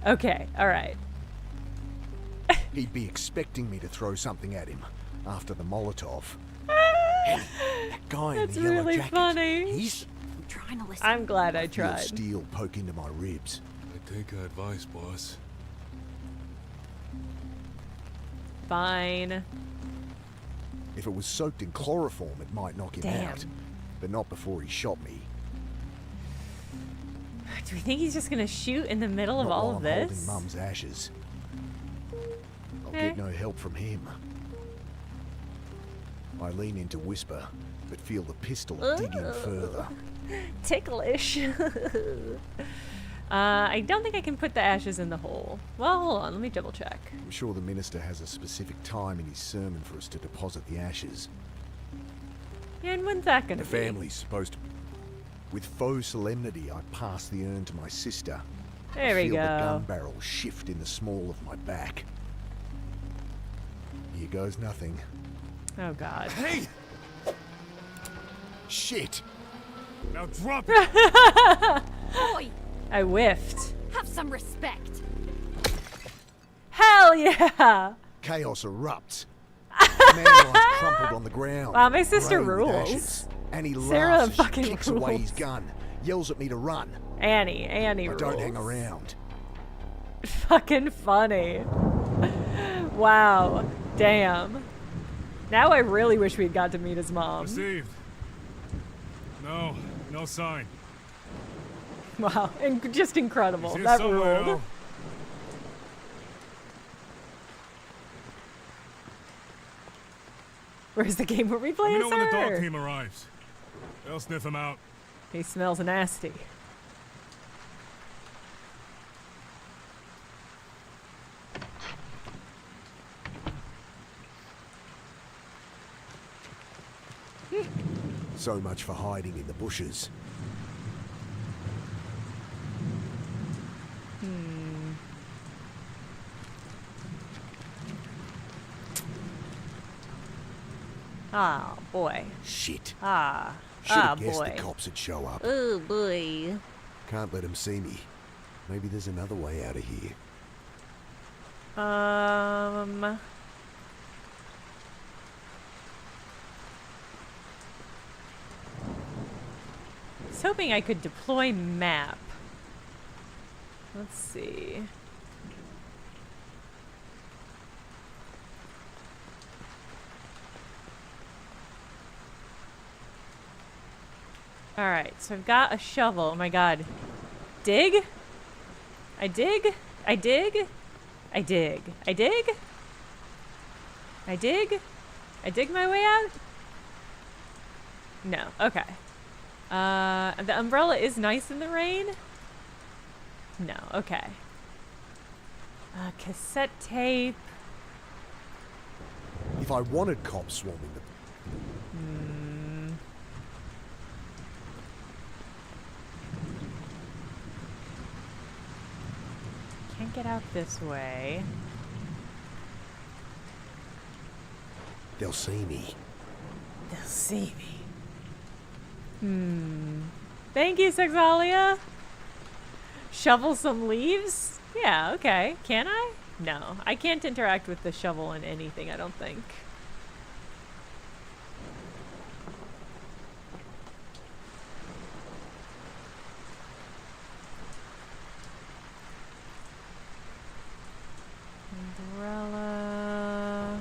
Okay, all right. He'd be expecting me to throw something at him after the Molotov. Hey, that guy That's in the yellow really jacket, funny. he's... I'm trying to listen. I'm glad I Feel tried. steel poke into my ribs. I take your advice, boss. Fine. If it was soaked in chloroform, it might knock him Damn. out. But not before he shot me. Do we think he's just gonna shoot in the middle of Not all while of I'm this? holding Mum's ashes. I'll Eh. get no help from him. I lean in to whisper, but feel the pistol dig in further. Ticklish. I don't think I can put the ashes in the hole. Well, hold on, let me double check. I'm sure the minister has a specific time in his sermon for us to deposit the ashes. Yeah, and when's that gonna The be? family's supposed to... With faux solemnity, I pass the urn to my sister. There I we feel the go. gun barrel shift in the small of my back. Here goes nothing. Oh god. Hey! Shit! Now drop it! Boy, I whiffed. have some respect. Hell yeah! Chaos erupts. The man lies crumpled on the ground. Wow, my sister grey with rules. ashes. And he Sarah laughs as fucking she kicks away his rules. gun, yells at me to run. Annie I rules. don't hang around. Fucking funny. Wow. Damn. Now I really wish we'd got to meet his mom. Received. No sign. Wow. And just incredible. He's here That somewhere, ruled. though. Where's the game where we play Let me as know when the dog her? team arrives. They'll sniff him out. He smells nasty. So much for hiding in the bushes. Oh boy. Shit. Ah. Should Ah have guessed boy. the cops would show up. Oh boy. Can't let them see me. Maybe there's another way out of here. hoping I could deploy map. Let's see. Alright, so I've got a shovel. Oh my god. Dig? I dig? I dig? I dig. I dig? I dig? I dig my way out? No. Okay. The umbrella is nice in the rain? No. Okay. Cassette tape. If I wanted cops swarming the... Can't get out this way. They'll see me. They'll see me. Thank you, Sexalia. Shovel some leaves? Yeah, okay. Can I? No. I can't interact with the shovel in anything, I don't think. Umbrella.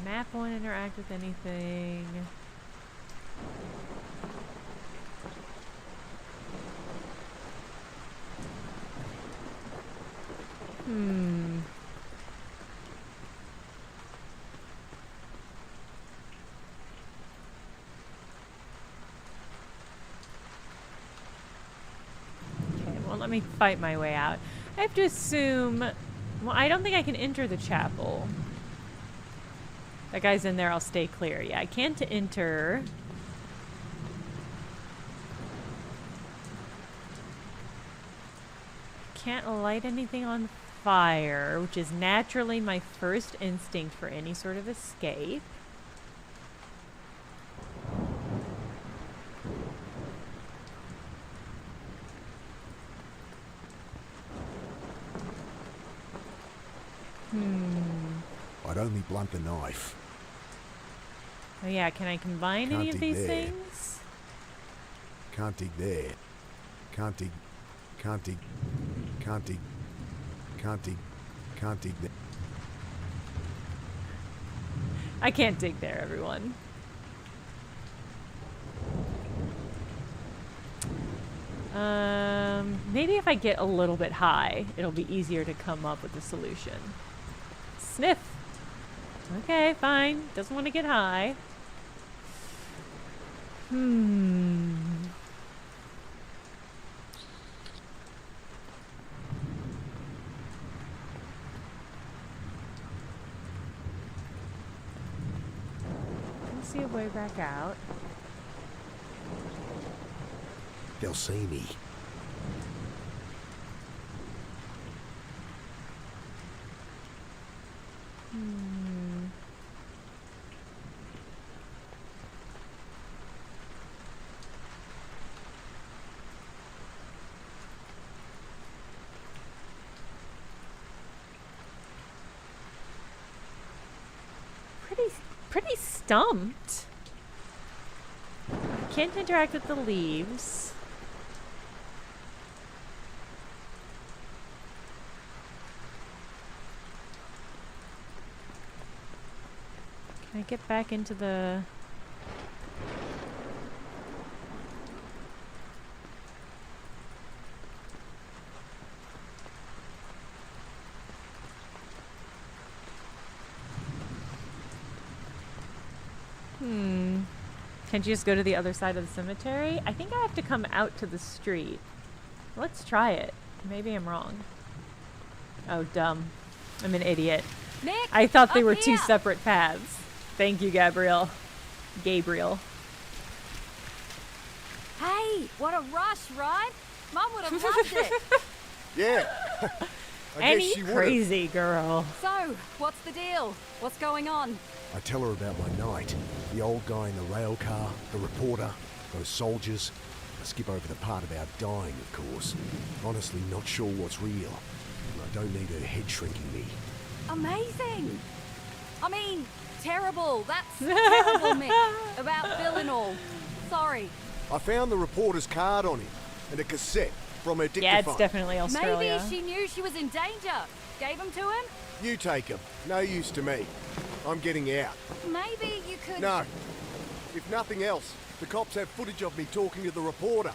Map won't interact with anything. Okay, well, let me fight my way out. I have to assume... Well, I don't think I can enter the chapel. That guy's in there, I'll stay clear. Yeah, I can't enter. Can't light anything on fire, which is naturally my first instinct for any sort of escape. I'd only blunt the knife. Oh yeah, can I combine any of these there. things? Can't dig there. Can't dig. Can't dig. Can't dig. Can't dig. Can't dig there. I can't dig there, everyone. Maybe if I get a little bit high, it'll be easier to come up with a solution. Sniff. Okay, fine. Doesn't want to get high. Let's see a way back out. They'll see me. Pretty stumped. Can't interact with the leaves. Can I get back into the... Can't you just go to the other side of the cemetery? I think I have to come out to the street. Let's try it. Maybe I'm wrong. Oh, dumb. I'm an idiot. Nick, I thought they up were two here. separate paths. Thank you, Gabriel. Gabriel. Hey, what a rush, right? Mum would have loved it. Yeah. I Any guess she would. crazy girl. So, what's the deal? What's going on? I tell her about my night. The old guy in the rail car, the reporter, those soldiers. I skip over the part about dying, of course. Honestly, not sure what's real. And I don't need her head shrinking me. Amazing. I mean, terrible. That's terrible, Mick. About Bill and all. Sorry. I found the reporter's card on him and a cassette from her dictaphone. Yeah, it's definitely Australia. Maybe she knew she was in danger. Gave them to him? You take him. No use to me. I'm getting out. Maybe you could... No. If nothing else, the cops have footage of me talking to the reporter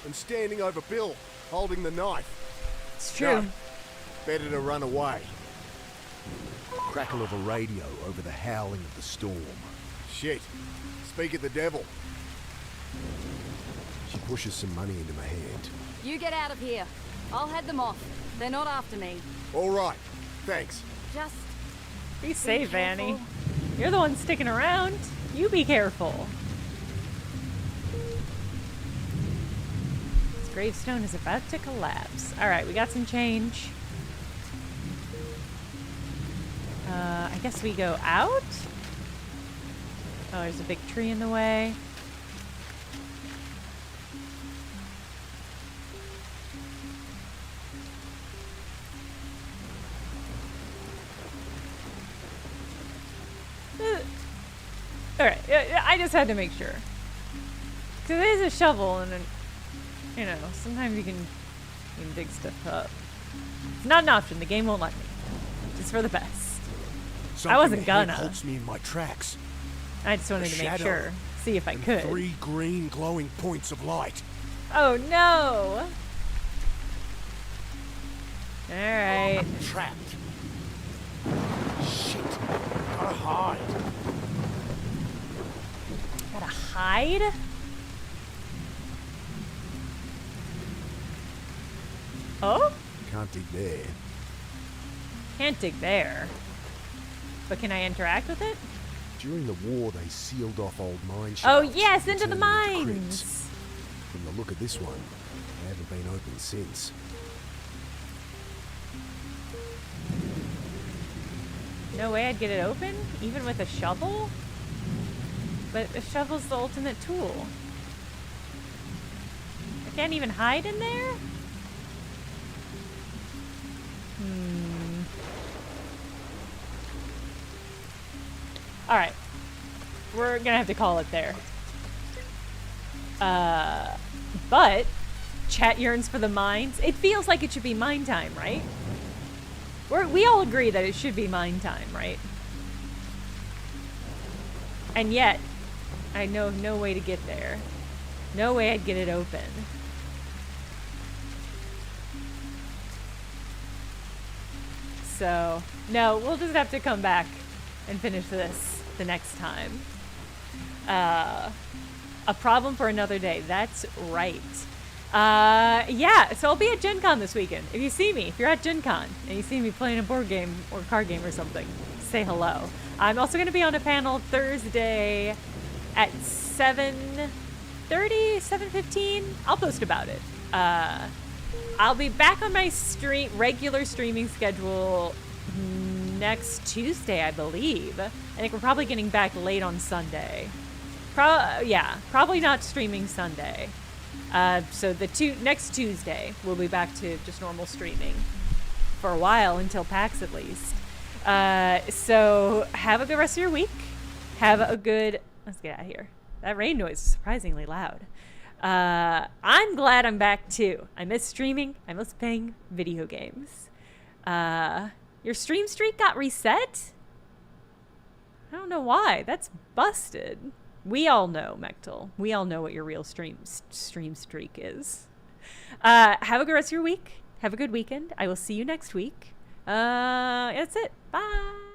and standing over Bill, holding the knife. It's true. No. Better to run away. Crackle of a radio over the howling of the storm. Shit. Speak of the devil. She pushes some money into my hand. You get out of here. I'll head them off. They're not after me. All right. Thanks. Just... Be safe, Annie. You're the one sticking around. You be careful. This gravestone is about to collapse. Alright, we got some change. I guess we go out? Oh, there's a big tree in the way. Alright, I just had to make sure. Because it is a shovel and, you know, sometimes you can dig stuff up. It's not an option, the game won't let me. Just for the best. I wasn't gonna. Halts me in my tracks. I just wanted to make sure. See if I could. 3 green glowing points of light. Oh no! Alright. Trapped. Shit. Gotta hide. Gotta hide? Oh? Can't dig there. Can't dig there. But can I interact with it? During the war, they sealed off old mine shafts. Oh yes, and into the turned them into mines! crypts. From the look of this one, they haven't been opened since. No way I'd get it open? Even with a shovel? But a shovel's the ultimate tool. I can't even hide in there? Alright. We're gonna have to call it there. But chat yearns for the mines. It feels like it should be mine time, right? We all agree that it should be mine time, right? And yet, I know no way to get there. No way I'd get it open. So, no, we'll just have to come back and finish this the next time. A problem for another day. That's right. Yeah, so I'll be at Gen Con this weekend. If you see me, if you're at Gen Con and you see me playing a board game or card game or something, say hello. I'm also going to be on a panel Thursday at 7:30, 7:15. I'll post about it. I'll be back on my regular streaming schedule next Tuesday, I believe. I think we're probably getting back late on Sunday. Probably not streaming Sunday. So next Tuesday, we'll be back to just normal streaming for a while, until PAX at least. So have a good rest of your week. Let's get out of here. That rain noise is surprisingly loud. I'm glad I'm back too. I miss streaming. I miss playing video games. Your stream streak got reset? I don't know why. That's busted. We all know, Mechtel. We all know what your real stream streak is. Have a good rest of your week. Have a good weekend. I will see you next week. That's it. Bye.